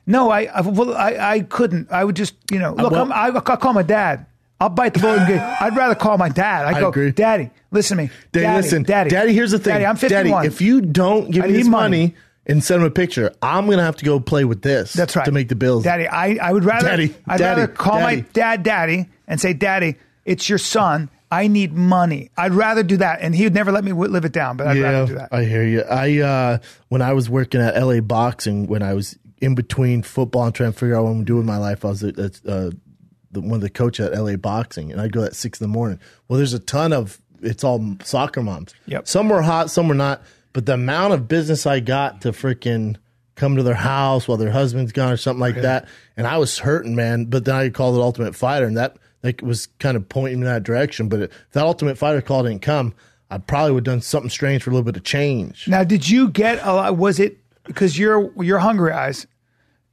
No, I couldn't. I would just look. well- I'll call my dad. I'll bite the bullet and get. I'd rather call my dad. I go, agree. Daddy, listen to me. Listen, Daddy, here's the thing. Daddy, I'm 51. Daddy, if you don't give I me need this money. money and send him a picture, I'm going to have to go play with this. That's right. To make the bills. Daddy, I would rather. Daddy, I'd rather Daddy, call my Daddy. Daddy, and say, Daddy, it's your son. I need money. I'd rather do that, and he would never let me live it down. But I'd rather do that. I hear you. When I was working at LA Boxing, when I was in between football and trying to figure out what I'm doing with my life. I was one of the coaches at LA Boxing, and I'd go at 6 a.m. Well, there's a ton of, it's all soccer moms. Yep. Some were hot, some were not. But the amount of business I got to freaking come to their house while their husband's gone or something like that, and I was hurting, man. But then I called it Ultimate Fighter, and that was kind of pointing in that direction. But if that Ultimate Fighter call didn't come, I probably would have done something strange for a little bit of change. Now, did you get a lot? Was it because you're hungry eyes?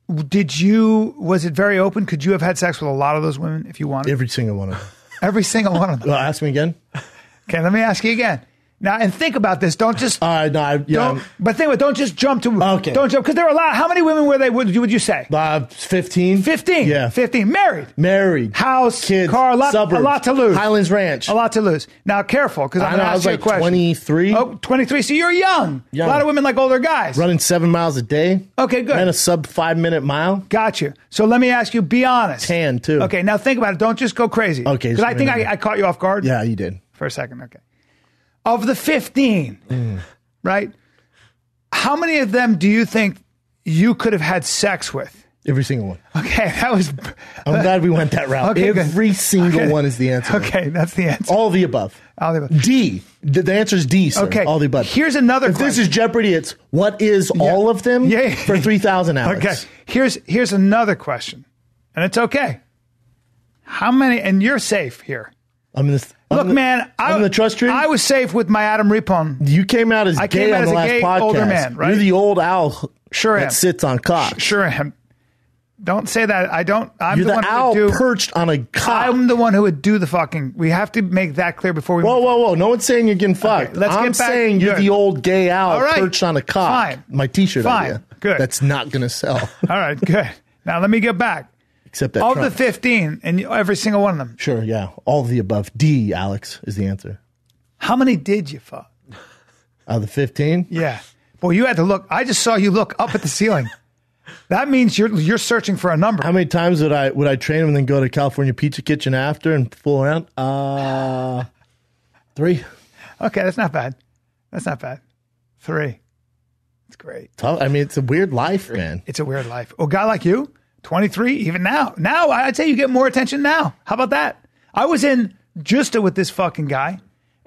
Was it very open? Could you have had sex with a lot of those women if you wanted? Every single one of them. Every single one of them. Well, ask me again. Okay, let me ask you again. Now, and think about this. Don't just. But think about it. Don't just jump to. Okay. Don't jump because there are a lot. How many women were they? Would you say? 15. 15. Yeah. 15. Married. House. Kids. Car. Suburbs. A lot to lose. Highlands Ranch. A lot to lose. Now, careful because I'm going to ask you a question. 23. Oh, 23. So you're young. A lot of women like older guys. Running 7 miles a day. Okay, good. And a sub 5-minute mile. Got you. So let me ask you. Be honest. 10 too. Okay. Now think about it. Don't just go crazy. Okay. Because I think I caught you off guard. Yeah, you did. For a second. Okay. Of the 15, right? How many of them do you think you could have had sex with? Every single one. Okay, that was. I'm glad we went that route. Okay, Every single one is the answer. Okay, that's the answer. All of the above. All the above. D. The answer is D, sir. Okay. All the above. Here's another If question. this is Jeopardy, it's what is all of them for 3,000 hours. Okay. Here's another question, and it's okay. How many? And you're safe here. I'm in the trust tree. I was safe with my Adam Rippon. You came out as gay on the last podcast. Older man, right? You're the old owl that am. Sits on cock. Sure am. Don't say that. I don't. I'm You're the one owl who would do, perched on a cock. I'm the one who would do the fucking. We have to make that clear before we. Whoa! No one's saying you're getting fucked. Okay, I'm saying you're the old gay owl perched on a cock. Fine. My T-shirt idea. Good. That's not going to sell. All right. Good. Now let me get back. Except that of Trump. the 15, and every single one of them. Sure. Yeah. All of the above. D. Alex is the answer. How many did you fuck? Out of the 15? Yeah. Boy, you had to look. I just saw you look up at the ceiling. That means you're searching for a number. How many times would I train him and then go to California Pizza Kitchen after and fool around? 3. Okay, that's not bad. 3. It's great. Tough. I mean, it's a weird life, man. It's a weird life. A guy like you, 23, even now. Now, I'd say you get more attention now. How about that? I was in Justa with this fucking guy.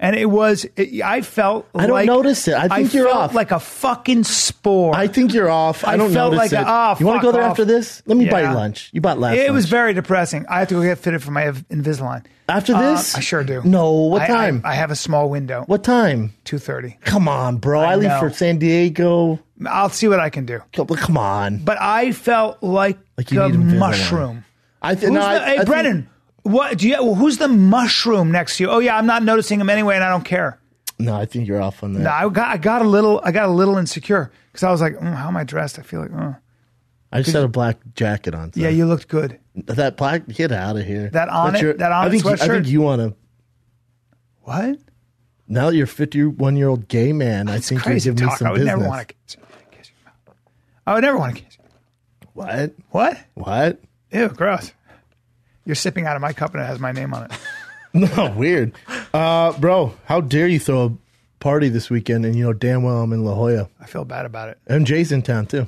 And I felt I don't notice it. I think you're off. like a fucking spore. I think you're off. I don't felt notice like it. You want to go there after this? Let me buy you lunch. You bought last It was lunch. very depressing. I have to go get fitted for my Invisalign. After this? I sure do. No. What time? I have a small window. What time? 2:30. Come on, bro. I leave for San Diego. I'll see what I can do. Come on. But I felt like you a need Invisalign. mushroom. Hey, Brennan. What do you? Who's the mushroom next to you? Oh yeah, I'm not noticing him anyway, and I don't care. No, I think you're off on that. No, I got a little insecure because I was like, how am I dressed? I feel like, I just had a black jacket on. So. Yeah, you looked good. That black, get out of here. That sweatshirt. I think you want to. What? Now that you're a 51-year-old gay man, I think you're giving me some I would business. never want to kiss your mouth. I would never want to kiss you. What? Ew, gross. You're sipping out of my cup and it has my name on it. No, weird. Bro, how dare you throw a party this weekend and you know damn well I'm in La Jolla. I feel bad about it. And Jay's in town too.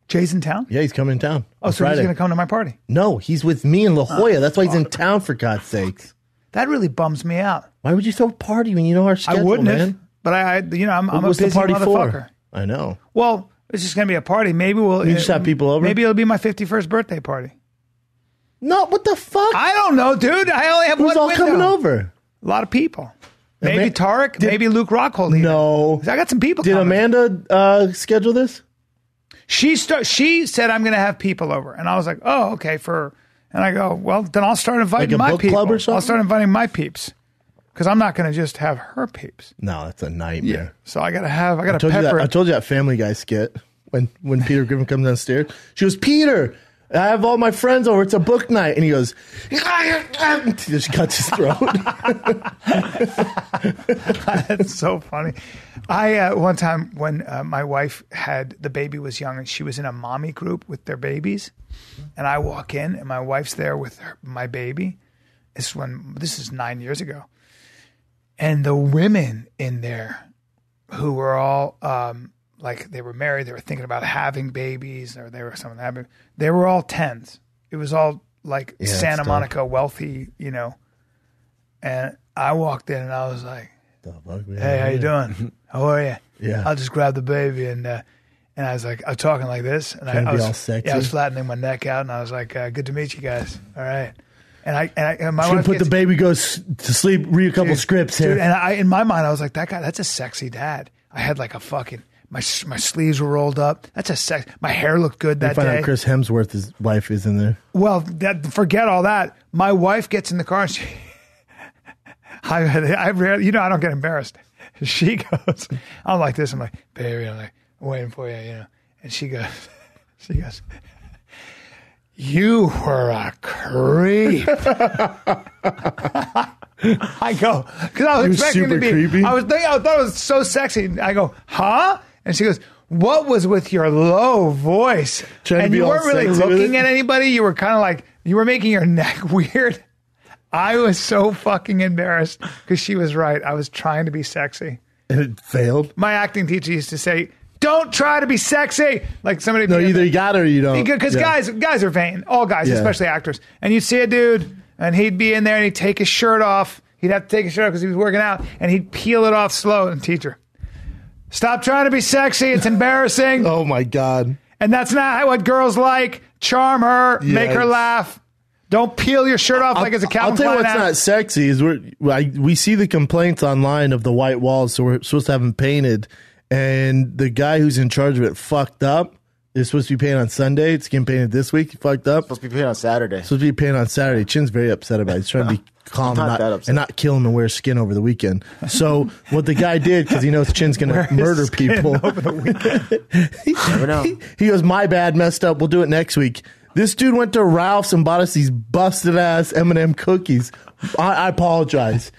Jay's in town? Yeah, he's coming in town. Oh, so Friday. he's going to come to my party? No, he's with me in La Jolla. That's why he's in town, for God's sakes. That really bums me out. Why would you throw a party when you know our schedule, I wouldn't man? have. But I'm a What's busy the party motherfucker. for? I know. Well, it's just going to be a party. Maybe You just have people over? Maybe it'll be my 51st birthday party. No, what the fuck? I don't know, dude. I only have Who's one all window. coming over? A lot of people. Maybe Tarek. Maybe Luke Rockhold. No. I got some people Did coming. Amanda schedule this? She said, I'm going to have people over. And I was like, oh, okay. And I go, well, then I'll start inviting Like a my book people. club or something? I'll start inviting my peeps. Because I'm not going to just have her peeps. No, that's a nightmare. So I got to pepper I it. told you that Family Guy skit when Peter Griffin comes downstairs. She goes, Peter, I have all my friends over. It's a book night. And he goes, he just cuts his throat. That's so funny. One time when my wife the baby was young and she was in a mommy group with their babies. And I walk in and my wife's there with my baby. This is 9 years ago. And the women in there who were all like they were married, they were thinking about having babies, or they were someone having. They were all 10s. It was all like Santa Monica wealthy, you know. And I walked in and I was like, "Hey, how you doing? How are you? Yeah. I'll just grab the baby." And I was like, I was talking like this, and I was all sexy. Yeah, I was flattening my neck out, and I was like, "Good to meet you guys. All right." And my Should wife put the baby goes to sleep, read a couple scripts here. dude, and in my mind, I was like, that guy, that's a sexy dad. I had like a fucking my sleeves were rolled up. That's a sex. My hair looked good that find day. out Chris Hemsworth's wife is in there. Well, forget all that. My wife gets in the car and she, I rarely, I don't get embarrassed. She goes, I'm like this. I'm like, baby, I'm waiting for you, And she goes, you were a creep. I go, because I was expecting to be creepy. I thought it was so sexy. I go, huh? And she goes, what was with your low voice? And you weren't really looking at anybody. You were kind of like, you were making your neck weird. I was so fucking embarrassed because she was right. I was trying to be sexy. And it failed? My acting teacher used to say, don't try to be sexy. Like somebody. No, either you got it or you don't. Because guys are vain. All guys, especially actors. And you'd see a dude, and he'd be in there, and he'd take his shirt off. He'd have to take his shirt off because he was working out, and he'd peel it off slow. And teacher, stop trying to be sexy. It's embarrassing. Oh, my God. And that's not what girls like. Charm her. Make her laugh. Don't peel your shirt off like it's a Calvin I'll tell you Klein what's ad. not sexy is we see the complaints online of the white walls, so we're supposed to have them painted. And the guy who's in charge of it fucked up. It's supposed to be painted on Sunday. It's getting painted this week. He fucked up. Supposed to be painted on Saturday. Supposed to be painted on Saturday. Chin's very upset about it. He's trying to be calm and not kill him and wear skin over the weekend. So what the guy did, because he knows Chin's going to murder people. Over the weekend. Never know. He goes, my bad, messed up. We'll do it next week. This dude went to Ralph's and bought us these busted ass M&M cookies. I apologize.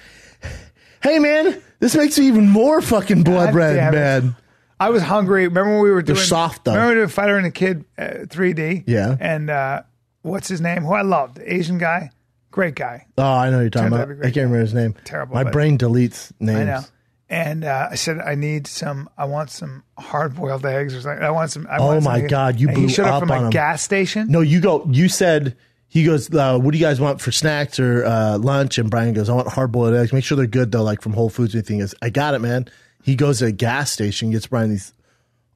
Hey man, this makes me even more fucking blood red, man. I was hungry. Remember when we were doing... They're soft, though. Remember we did Fighter and the Kid 3D? Yeah. And what's his name? Who I loved. Asian guy. Great guy. Oh, I know who you're talking about. I can't remember his name. Terrible. My brain deletes names. I know. And I said, I want some hard-boiled eggs or something. Oh, my God. You blew he showed up up from on a him. gas station. No, you said... He goes, what do you guys want for snacks or lunch? And Bryan goes, I want hard-boiled eggs. Make sure they're good, though, like from Whole Foods or anything. He goes, I got it, man. He goes to a gas station, gets Bryan these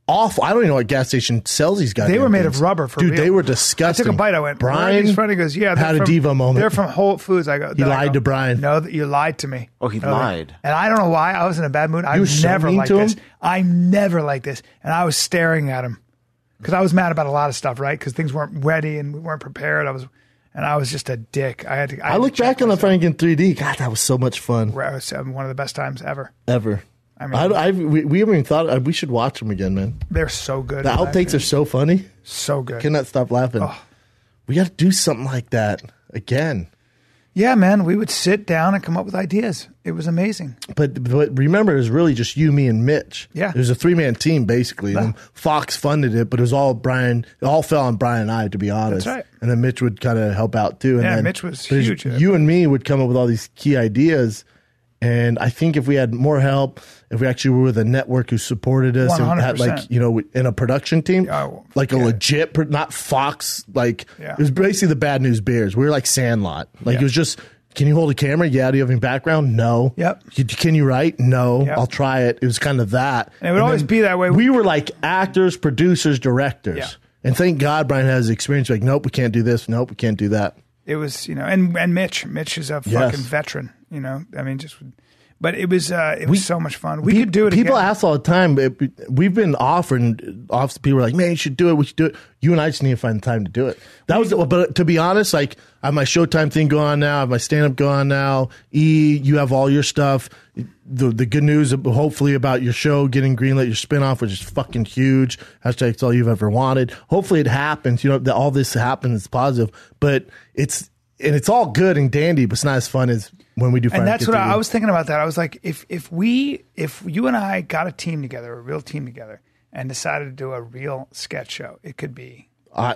awful... I don't even know what gas station sells these guys. They were made of rubber for real. Dude, they were disgusting. I took a bite. I went, Bryan He goes, yeah. had a diva moment. They're from Whole Foods. I go, he lied to Bryan. No, you lied to me. Oh, he lied. And I don't know why. I was in a bad mood. I never liked this. I never liked this. And I was staring at him because I was mad about a lot of stuff, right? Because things weren't ready and we weren't prepared. I was just a dick. I look back on the Frank in 3D. God, that was so much fun. It was one of the best times ever. I mean, we haven't even thought we should watch them again, man. They're so good. The outtakes are so funny. So good. Cannot stop laughing. Oh. We got to do something like that again. Yeah, man. We would sit down and come up with ideas. It was amazing. But remember, it was really just you, me, and Mitch. Yeah. It was a 3-man team, basically. And Fox funded it, but it was all Bryan. It all fell on Bryan and I, to be honest. That's right. And then Mitch would kind of help out, too. And then Mitch was huge. You and me would come up with all these key ideas. And I think if we had more help, if we actually were with a network who supported us 100%. and had in a production team, a legit, not Fox, it was basically the Bad News Bears. We were like Sandlot. It was just, can you hold a camera? Yeah. Do you have any background? No. Yep. Can you write? No. Yep. I'll try it. It was kind of that. And it would always be that way. We were like actors, producers, directors. Yeah. And thank God Bryan has experience. Like, nope, we can't do this. Nope, we can't do that. It was, and Mitch is a fucking veteran, I mean, but it was so much fun. We could do it People again. ask all the time, we've been offering, people are like, man, you should do it. We should do it. You and I just need to find the time to do it. But to be honest, I have my Showtime thing going on now. I have my stand-up going on now. You have all your stuff. The good news, hopefully, about your show getting greenlit, your spinoff, which is fucking huge. Hashtag it's all you've ever wanted. Hopefully it happens. That all this happens is positive. But it's all good and dandy, but it's not as fun as when we do. And that's what I was thinking about. That I was like, if you and I got a team together, a real team together, and decided to do a real sketch show, it could be.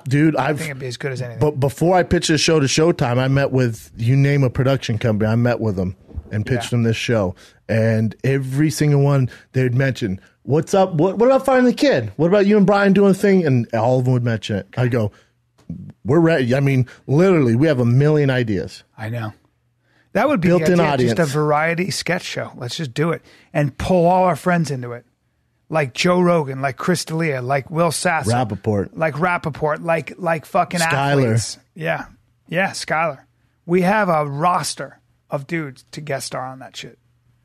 Dude, I think it'd be as good as anything. But before I pitched the show to Showtime, I met with, you name a production company, I met with them. and pitched them this show. And every single one, they'd mention, what's up? What about finding the kid? What about you and Bryan doing a thing? And all of them would mention it. I go, we're ready. I mean, literally, we have a million ideas. I know. That would be Built-in the idea, audience. just a variety sketch show. Let's just do it and pull all our friends into it. Like Joe Rogan, like Chris D'Elia, like Will Sasso. Rappaport. Like fucking Skyler. athletes. Yeah. Yeah, Skyler. We have a roster of dudes to guest star on that shit.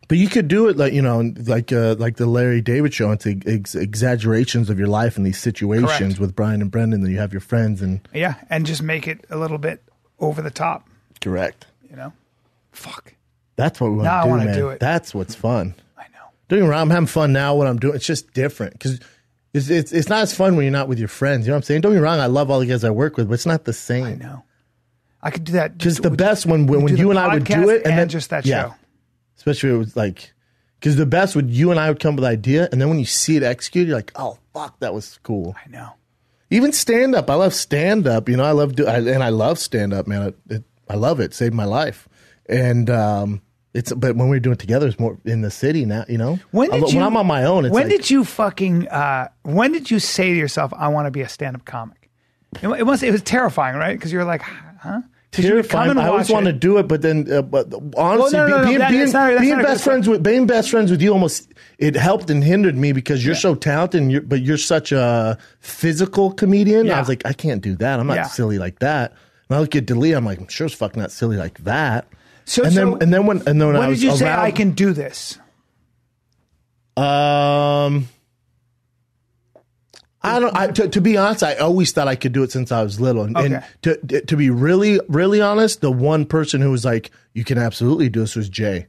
But you could do it like the Larry David show. It's exaggerations of your life in these situations. Correct. With Bryan and Brendan. Then you have your friends and Yeah, and just make it a little bit over the top, correct. you know? Fuck. That's what we want Now I to do, wanna man. do it. That's what's fun. I know. Don't get me wrong, I'm having fun now. What I'm doing, it's just different because it's not as fun when you're not with your friends. You know what I'm saying? Don't get me wrong, I love all the guys I work with, but it's not the same. I know. I could do that. Because the best when do you the and I would do podcast it, and then just that yeah. show. Especially it was like, because the best would you and I would come with the idea, and then when you see it executed, you're like, oh fuck, that was cool. I know. Even stand up, I love stand up. You know, I love stand up, man. I love it. Saved my life, and but when we're doing it together, it's more in the city now. You know, when I'm on my own, it's when like, did you when did you say to yourself, I want to be a stand up comic? It was terrifying, right? Because you're like, huh? Terrifying. I always want to do it, but then, but honestly, being best friends with you almost it helped and hindered me because you're so talented, but you're such a physical comedian. Yeah. I was like, I can't do that. I'm not silly like that. And I look at D'Elia, I'm like, I'm sure as fuck not silly like that. When did you say I can do this? To be honest, I always thought I could do it since I was little. And to be really, really honest, the one person who was like, you can absolutely do this was Jay.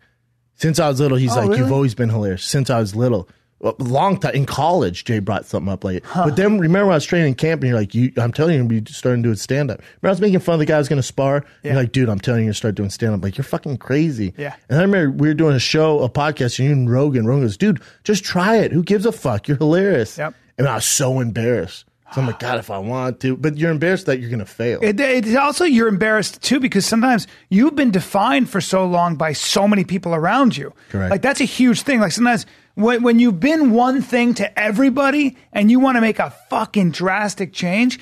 Since I was little, he's like, you've always been hilarious. Since I was little. A long time. In college, Jay brought something up late. But then remember when I was training camp and you're like, I'm telling you, you're starting to do stand-up. Remember I was making fun of the guy who was going to spar? Yeah. You're like, dude, I'm telling you to start doing stand-up. Like, you're fucking crazy. Yeah. And I remember we were doing a podcast, and you and Rogan goes, dude, just try it. Who gives a fuck? You're hilarious. Yep. And I was so embarrassed. So I'm like, God, if I want to. But you're embarrassed that you're going to fail. It's also, you're embarrassed, too, because sometimes you've been defined for so long by so many people around you. Correct. Like, that's a huge thing. Like, sometimes when you've been one thing to everybody and you want to make a fucking drastic change,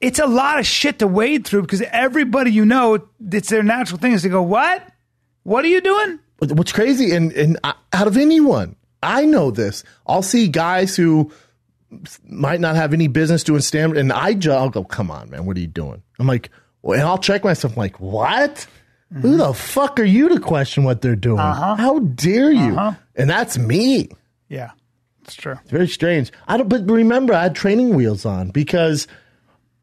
it's a lot of shit to wade through because everybody you know, it's their natural thing is to go, what? What are you doing? What's crazy, and out of anyone, I know this. I'll see guys who might not have any business doing stand-up, and I'll go, come on, man, what are you doing? I'm like, well, and I'll check myself, I'm like, what? Mm-hmm. Who the fuck are you to question what they're doing? How dare you? And that's me. Yeah, it's true. It's very strange. But remember, I had training wheels on because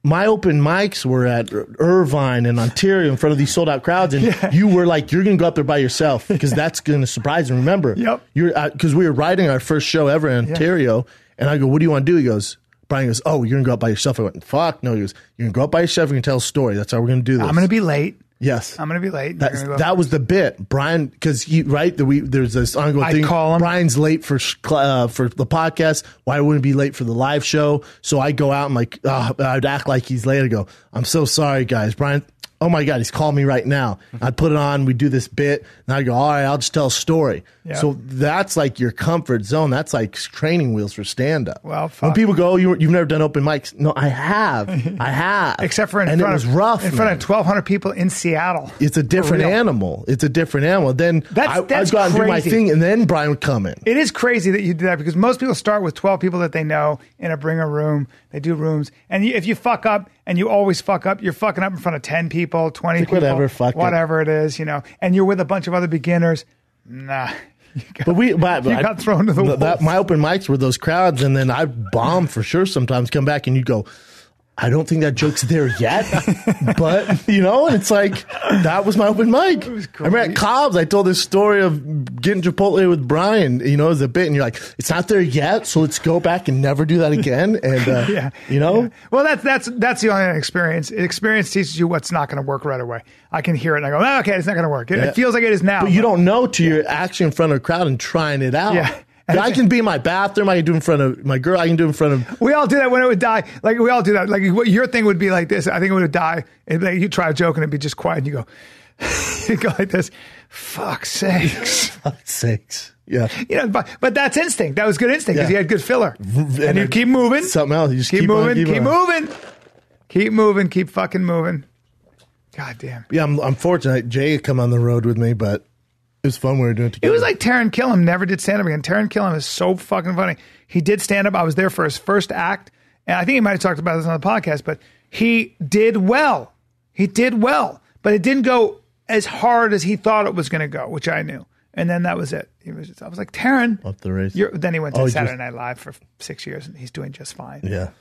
my open mics were at Irvine and Ontario in front of these sold out crowds, and you were like, you're going to go up there by yourself because that's going to surprise them. Remember, because we were writing our first show ever in Ontario, and I go, what do you want to do? He goes, Bryan goes, oh, you're going to go up by yourself. I went, fuck no. He goes, you're going to go up by yourself. You're going to tell a story. That's how we're going to do this. I'm going to be late. Yes. I'm going to be late. That was the bit. Bryan, because there's this ongoing thing. Call him. Bryan's late for the podcast. Why wouldn't he be late for the live show? So I go out and like, I'd act like he's late. I go, I'm so sorry, guys. Bryan, oh my God, he's calling me right now. I'd put it on. We do this bit. And I go, all right, I'll just tell a story. Yep. So that's like your comfort zone. That's like training wheels for stand-up. Well, fuck. When people go, you've never done open mics. No, I have. I have. Except for it was rough, in front of 1,200 people in Seattle. It's a different animal. It's a different animal. Then I'd go out and do my thing, and then Bryan would come in. It is crazy that you do that because most people start with 12 people that they know in a room. They do rooms. And if you fuck up, and you always fuck up, you're fucking up in front of 10 people, 20 people. Whatever it is, you know. And you're with a bunch of other beginners. Nah. You got thrown to the wolves. My open mics were those crowds, and then I bomb for sure sometimes, come back, and you go, I don't think that joke's there yet, but you know, and it's like that was my open mic. I remember at Cobb's, I told this story of getting Chipotle with Bryan, you know, as a bit, and you're like, it's not there yet, so let's go back and never do that again. And you know, well, that's the only experience. Experience teaches you what's not going to work right away. I can hear it and I go, okay, it's not going to work. It feels like it is now, but you don't know till you're actually in front of a crowd and trying it out. Yeah. I can be in my bathroom. I can do it in front of my girl. I can do it in front of. We all do that when it would die. Like, we all do that. Like, what your thing would be like this. I think it would die. And like, you try a joke and it'd be just quiet. And you go, you go like this. Fuck's sakes. Fuck's sakes. Yeah. You know, but that's instinct. That was good instinct because Yeah. you had good filler. And you keep moving. Something else. You just Keep moving. on, Keep moving. Keep moving. Keep fucking moving. God damn. Yeah, I'm fortunate. Jay had come on the road with me, but it was fun when we were doing it together. It was like Taron Killam never did stand up again. Taron Killam is so fucking funny. He did stand up. I was there for his first act. And I think he might have talked about this on the podcast, but he did well. He did well. But it didn't go as hard as he thought it was going to go, which I knew. And then that was it. I was like, Taron. Off the race. Then he went to Saturday Night Live for 6 years, and he's doing just fine. Yeah.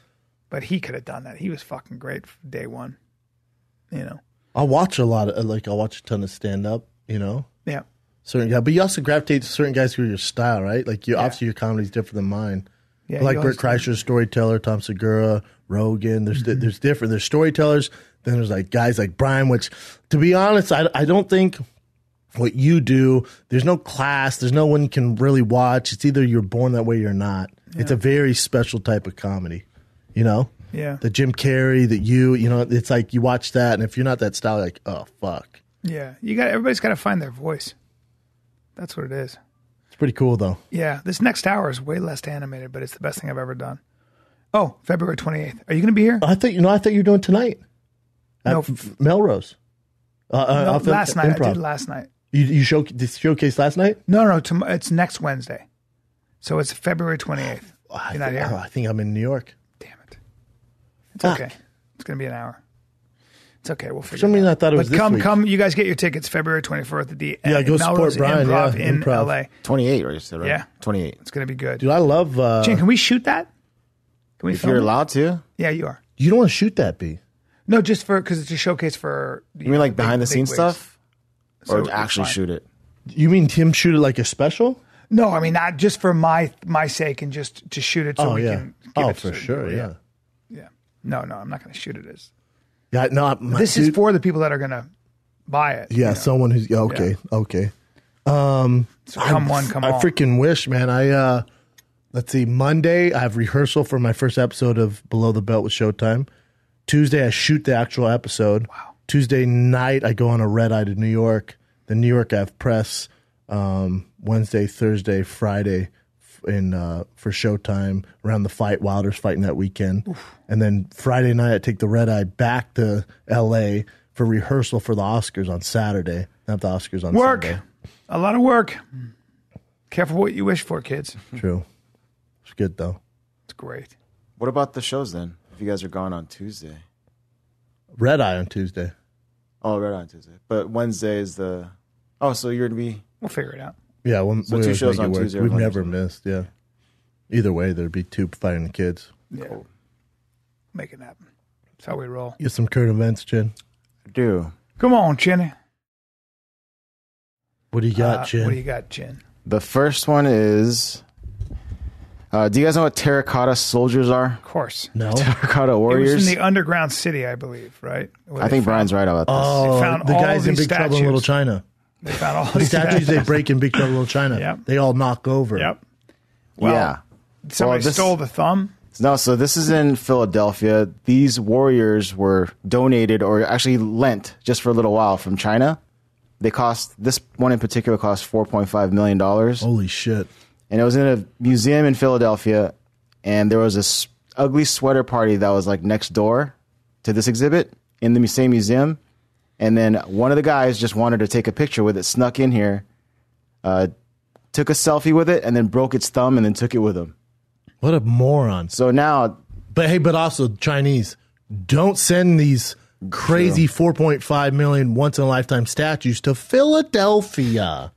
But he could have done that. He was fucking great from day one. You know? I'll watch a lot of, I'll watch a ton of stand up, you know? Yeah. Certain guys. But you also gravitate to certain guys who are your style, right? Like, obviously your comedy's different than mine. Yeah, like Bert Kreischer's storyteller, Tom Segura, Rogan. There's different. There's storytellers. Then there's like guys like Bryan, which, to be honest, I don't think what you do, there's no class. There's no one you can really watch. It's either you're born that way or you're not. Yeah. It's a very special type of comedy, you know? Yeah. The Jim Carrey, you know, it's like you watch that, and if you're not that style, you're like, oh, fuck. Yeah. Everybody's got to find their voice. That's what it is. It's pretty cool, though. Yeah. This next hour is way less animated, but it's the best thing I've ever done. Oh, February 28th. Are you going to be here? I thought you were doing tonight. No. Melrose. No, last night. Improv. I did last night. You showcase last night? No. It's next Wednesday. So it's February 28th. You're not here? I think I'm in New York. Damn it. It's okay. It's going to be an hour. It's okay. We'll figure it out. For some reason, I thought it was this week. Come. You guys get your tickets February 24th at the go Melrose support Bryan. Improv Yeah, in Improv. LA. 28, right? You said, right? Yeah. 28. It's going to be good. Dude, I love... Jen, can we shoot that? Can we If film you're it? allowed to. Yeah, you are. You don't want to shoot that, B. No, just because it's a showcase for... You mean like behind the scenes stuff? So Or actually fine. shoot it? You mean Tim shoot it like a special? No, I mean, not just for my sake and just to shoot it so we can give it to for certain sure, people. yeah. Yeah. No, I'm not going to shoot it as... Yeah, no, This is for the people that are going to buy it. Yeah, you know? someone who's... Yeah, okay. So come all. I freaking wish, man. Let's see, Monday, I have rehearsal for my first episode of Below the Belt with Showtime. Tuesday, I shoot the actual episode. Wow. Tuesday night, I go on a red eye to New York. Then New York, I have press. Wednesday, Thursday, Friday for Showtime around the fight. Wilder's fighting that weekend. Oof. And then Friday night, I take the red eye back to L.A. for rehearsal for the Oscars on Saturday. I have the Oscars on Sunday. A lot of work. Careful what you wish for, kids. True. It's good, though. It's great. What about the shows then? If you guys are gone on Tuesday. Red eye on Tuesday. Oh, right on Tuesday. But Wednesday is the... Oh, so you're going to be... We'll figure it out. Yeah, So 2 shows on Tuesday. We've never missed, yeah. Either way, there'd be 2 fighting the kids. Yeah. Cool. Make it happen. That's how we roll. Get some current events, Chin. I do. Come on, Chinny. What do you got, Chin? What do you got, Chin? The first one is... do you guys know what terracotta soldiers are? Of course. No. Terracotta It warriors? was in the underground city, I believe, right? I think Brian's right about this. Oh, They found the all guys in these Big Trouble in Little statues. China. They found all The these statues they break in Big Trouble in Little China. Yep. They all knock over. Yep. Well, yeah. Somebody Well, stole the thumb. No, so this is in Philadelphia. These warriors were donated or actually lent just for a little while from China. This one in particular cost $4.5 million. Holy shit. And it was in a museum in Philadelphia. And there was this ugly sweater party that was like next door to this exhibit in the same museum. And then one of the guys just wanted to take a picture with it, snuck in here, took a selfie with it, and then broke its thumb and then took it with him. What a moron. So now... But also Chinese, don't send these crazy 4.5 million once-in-a-lifetime statues to Philadelphia.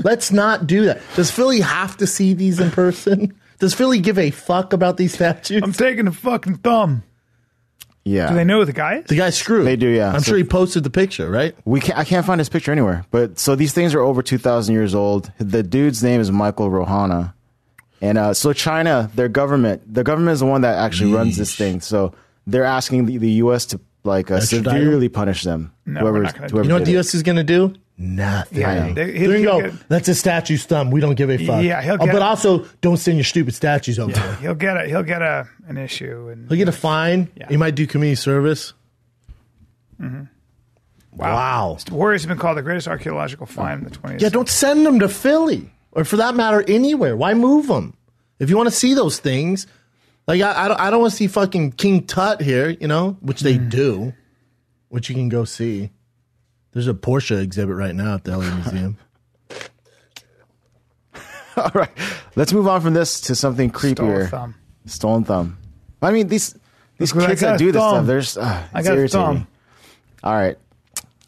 Let's not do that. Does Philly have to see these in person? Does Philly give a fuck about these statues? I'm taking the fucking thumb. Yeah. Do they know who the guy is? The guy's screwed. They do, yeah. I'm sure he posted the picture, right? I can't find his picture anywhere. But so these things are over 2,000 years old. The dude's name is Michael Rohana. And so China, the government is the one that actually runs this thing. So they're asking the U.S. to severely punish them. No, we're not gonna do You know what the U.S. is going to do? nothing. Yeah, There he'll you go. get- That's a statue's thumb. We don't give a fuck. Yeah, he'll get but it. also, don't send your stupid statues over there. He'll get an issue, and He'll get a fine. Yeah. He might do community service. Wow. Warriors have been called the greatest archaeological find in the 20th. Yeah, don't send them to Philly. Or for that matter, anywhere. Why move them? If you want to see those things, like I don't want to see fucking King Tut here, which they do, which you can go see. There's a Porsche exhibit right now at the LA Museum. All right, let's move on from this to something creepier. Stolen thumb. I mean, these Look, I kids got that a do this thumb. stuff, I it's got a irritating. thumb. All right.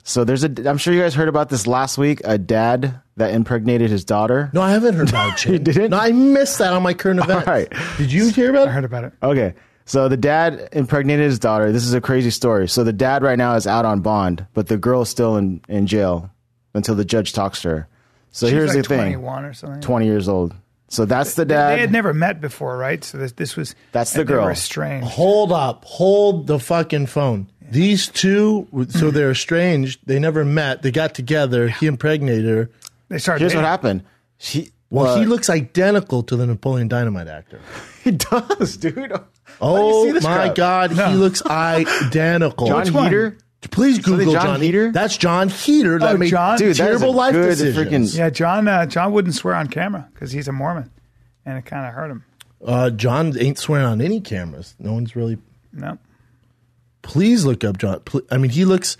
So I'm sure you guys heard about this last week, a dad that impregnated his daughter. No, I haven't heard about it. You didn't? No, I missed that on my current events. All right. Did you hear about I it? heard about it. Okay. So the dad impregnated his daughter. This is a crazy story. So the dad right now is out on bond, but the girl is still in jail until the judge talks to her. So She's here's like the thing. 21 or something. 20 years old. So that's the dad. They had never met before, right? So this was That's the they were girl. estranged. Hold up. Hold the fucking phone. These two, so they're estranged. They never met. They got together. He impregnated her. They started. Here's what dating. happened. He looks identical to the Napoleon Dynamite actor. He does, dude. Oh see this my crap? God, No. he looks identical. John one? Heater? Please So the Google John John Heater? Heater. That's John Heater that Oh, made John? Dude, that is a terrible life good decisions. freaking- Yeah, John wouldn't swear on camera because he's a Mormon, and it kind of hurt him. John ain't swearing on any cameras. No one's really. No. Please look up John. I mean, he looks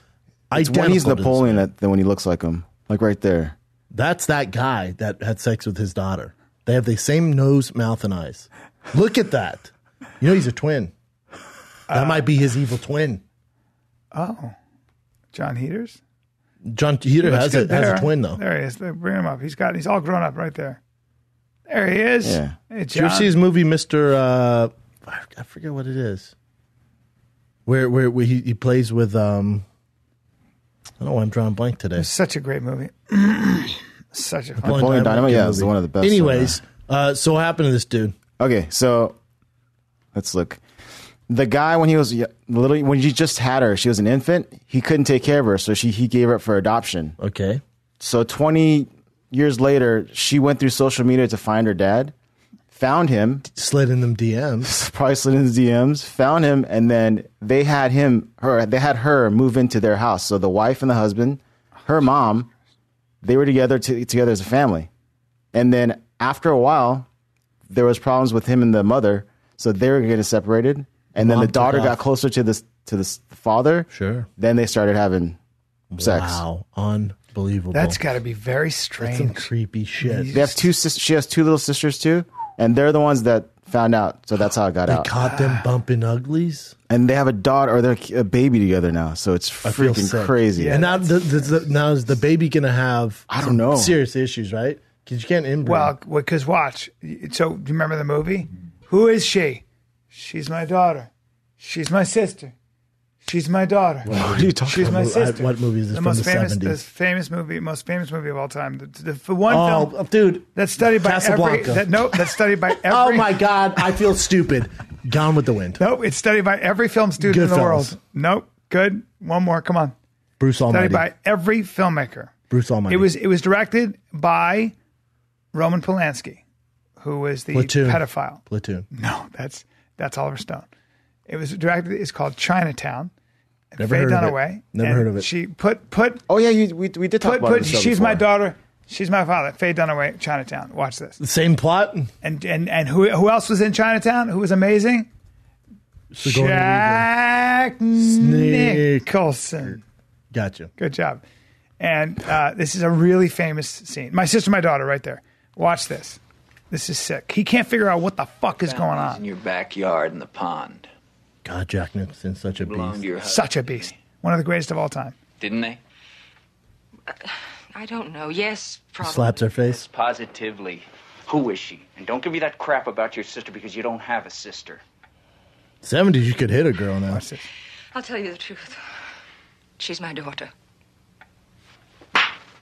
It's identical. when he's to this Napoleon man. that when he looks like him. Like right there. That's that guy that had sex with his daughter. They have the same nose, mouth, and eyes. Look at that. You know he's a twin. That might be his evil twin. Oh, John Heaters. John Heater has a twin though. There he is. Bring him up. He's all grown up right there. There he is. Yeah. Hey, Did you ever John. see his movie, Mr. I forget what it is. Where he plays with I don't know why I'm drawing a blank today. It's such a great movie. Such a fun. Napoleon Dynamite, yeah, it's movie. one of the best. Anyways, so what happened to this dude? Okay, so let's look. The guy when he was when he just had her, she was an infant. He couldn't take care of her, so he gave her up for adoption. Okay. So 20 years later, she went through social media to find her dad, found him, Slid in them DMs. probably slid in his DMs, found him, and then they had her move into their house. So the wife and the husband, her mom, they were together as a family. And then after a while, there was problems with him and the mother, so they were getting separated. And then Mom the daughter took got off. closer to the father. Sure. Then they started having sex. Wow. Unbelievable. That's got to be very some strange. creepy shit. They have she has two little sisters too, and they're the ones that found out. So that's how it got They out. caught them bumping uglies. And they have a daughter or they're a baby together now. So it's I feel freaking sick. crazy. And now, now is the baby going to have I don't some know. serious issues, right? Because you can't inbreed. Well, because watch. So, do you remember the movie? Who is she? She's my daughter. She's my sister. She's my daughter. What are you talking She's my about? sister. What movie is this the from most the famous, 70s? most famous movie of all time. The one film Dude. that's studied by every. Casablanca. That's studied by every. Oh, my God. I feel stupid. Gone with the Wind. Nope, it's studied by every film student in the Goodfellas. world. Nope, good. One more, come on. Bruce Almighty. Studied by every filmmaker. Bruce Almighty. It was directed by Roman Polanski, who was the Platoon. pedophile. Platoon. No, that's Oliver Stone. It was directed. It's called Chinatown. Never Faye heard of it. Dunaway. Never and heard of it. She put Oh yeah, we did talk about it. she's my daughter. She's my father. Faye Dunaway. Chinatown. Watch this. The same plot? And who else was in Chinatown? Who was amazing? Sigourney Weaver. Jack Nicholson. Gotcha. Good job. And this is a really famous scene. My sister, my daughter, right there. Watch this. This is sick. He can't figure out what the fuck is going Families in on. your backyard in the pond. God, Jack Nicholson's such a Belonged beast. to your husband. Such a beast. One of the greatest of all time. Didn't they? I don't know. Yes, probably. Slaps her face. Positively. Who is she? And don't give me that crap about your sister because you don't have a sister. 70s, you could hit a girl now. Watch this. I'll tell you the truth. She's my daughter.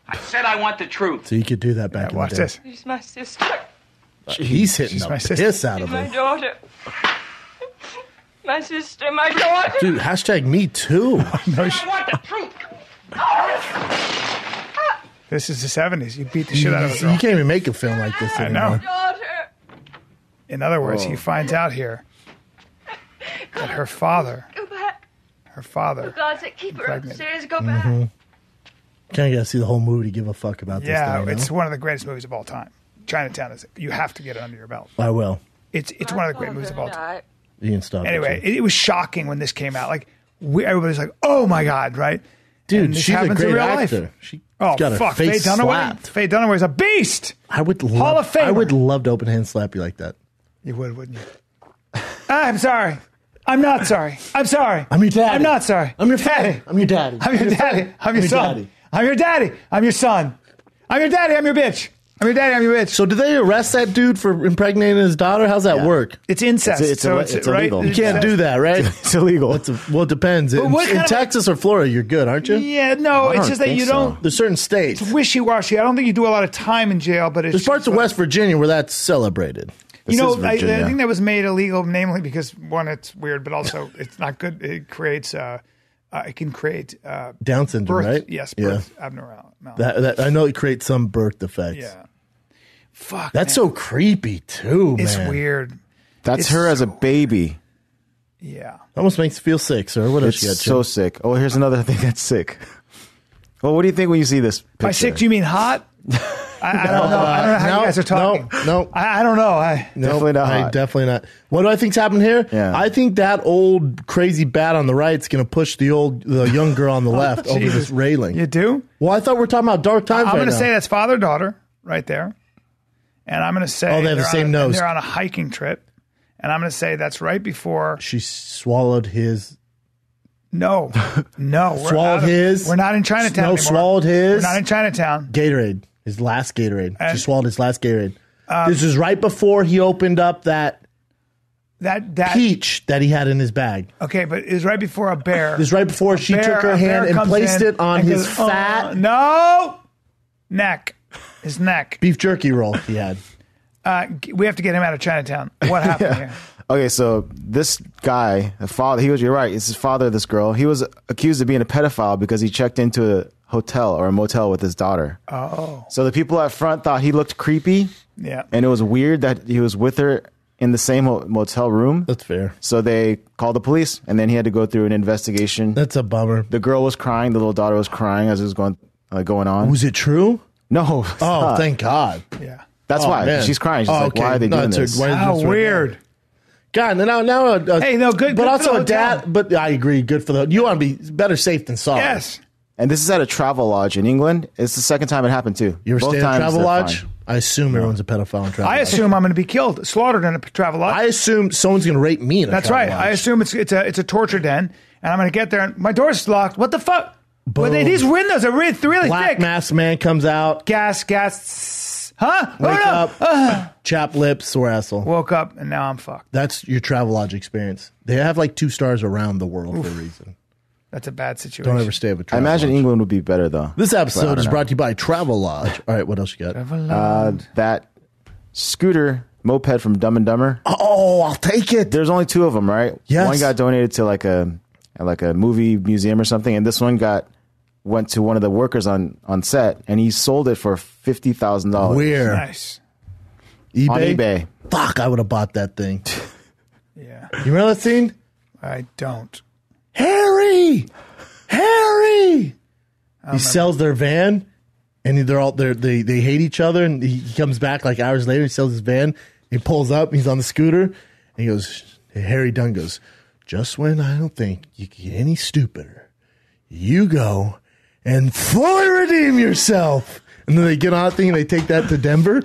I said I want the truth. So you could do that back in Watch the day. this. She's my sister. He's hitting She's the my sister. piss out of My him. daughter. My sister, my daughter. Dude, hashtag me too. No, I want the truth. This is the 70s. You beat the shit out of a You girl. can't even make a film like this I anymore. know. Daughter. In other words, he finds out here that her father, Go back. her father, For God's sake, keep her Pregnant. upstairs. Go back. Kind of got to see the whole movie to give a fuck about this. yeah, thing, it's no? one of the greatest movies of all time. Chinatown is. You have to get it under your belt. I will. It's one of the great movies of all time. You can stop. Anyway, it was shocking when this came out. Like everybody's like, "Oh my god!" Right? dude, And this she's a happens in great real life. actor. She Oh got her fuck, Faye face Dunaway. slapped. Faye Dunaway's a beast. I would love, Hall of Famer. I would love to open hand slap you like that. You would, wouldn't you? I'm sorry. I'm not sorry. I'm sorry. I'm your daddy. I'm not sorry. I'm your daddy. I'm your daddy. I'm your daddy. I'm your son. daddy. I'm your daddy. I'm your son. I'm your daddy. I'm your bitch. I'm your daddy. I'm your bitch. So did they arrest that dude for impregnating his daughter? How's that work? It's incest. It's so illegal. right? You You can't do that, right? It's illegal. Well, it depends. In, what kind of- Texas or Florida, you're good, aren't you? Yeah, no, it's don't just that think you so. don't. There's certain states. Wishy-washy. I don't think you do a lot of time in jail, but it's There's parts of West Virginia where that's celebrated. You This know, is I Virginia. think that was made illegal, namely because one, it's weird, but also it's not good. It creates, it can create Down syndrome, birth. right? Yes, Yeah. birth abnormal. That I know it creates some birth defects. Yeah. Fuck. That's man. so creepy too, It's man. weird. That's It's her as a so- baby. Yeah. Almost makes you feel sick, sir. What else It's you got? so Jim? sick. Oh, here's another thing that's sick. Well, what do you think when you see this picture? By sick, do you mean hot? I don't know. I don't know how you guys are talking. No, I don't know. Definitely not hot. Definitely not. What do I think's happened here? Yeah. I think that old crazy bat on the right's going to push the young girl on the left over Jesus. this railing. You do? Well, I thought we were talking about dark times. I'm right going to now. say that's father-daughter right there. And I'm going to say Oh, they have the they're same on nose. They're on a hiking trip. And I'm going to say that's right before. She swallowed his. No. We're Swallowed out of- his. We're not in Chinatown No, anymore. swallowed his. We're not in Chinatown. Gatorade. His last Gatorade. And- She swallowed his last Gatorade. This is right before he opened up that That peach that he had in his bag. Okay, but it was right before a bear. This is right before she took her a bear hand and comes placed in it on and his goes, fat no neck. His neck. beef jerky roll he had. We have to get him out of Chinatown. What happened here? Okay, so this guy, the father, you're right, it's his father of this girl. He was accused of being a pedophile because he checked into a hotel or a motel with his daughter. Oh. So the people at front thought he looked creepy, Yeah. and it was weird that he was with her in the same motel room. That's fair. So they called the police, and then he had to go through an investigation. That's a bummer. The girl was crying, the little daughter was crying as it was going on. Was it true? No. Oh, stop. thank God. Yeah. That's Oh, why. man. She's crying. She's Oh, like, why are they No, doing it's a- this? why is How this right weird. now? God, now. Hey, no, good- But good also for the a dad. hotel. But I agree. Good for the. You want to be better safe than sorry. Yes. And this is at a travel lodge in England. It's the second time it happened too. You ever Both stay at a times travel they're lodge? fine. I assume everyone's a pedophile in travel. I lodge. assume I'm going to be killed, slaughtered in a travel lodge. I assume someone's going to rape me in a That's travel right. lodge. I assume it's a torture den, and I'm going to get there, and my door's locked. What the fuck? Well, Boom. these windows are really Black thick. masked man comes out. Gas. Huh? Wake Oh, no. up. Chap lips. Sore asshole. Woke up, and now I'm fucked. That's your travel lodge experience. They have like 2 stars around the world for a reason. That's a bad situation. Don't ever stay at a I travel imagine lodge. England would be better though. This But I episode don't is know. brought to you by Travel Lodge. All right, what else you got? That scooter moped from Dumb and Dumber. Oh, I'll take it. There's only 2 of them, right? Yes. One got donated to like a movie museum or something, and this one went to one of the workers on set, and he sold it for $50,000. Where? Nice. eBay? On eBay. Fuck, I would have bought that thing. Yeah. You remember that scene? I don't. Harry! He sells their van, and they're all they hate each other, and he comes back like hours later. He sells his van. He pulls up. He's on the scooter, and he goes. Harry Dunn goes. Just when I don't think you can get any stupider, you go and fully redeem yourself. And then they get on that thing and they take that to Denver.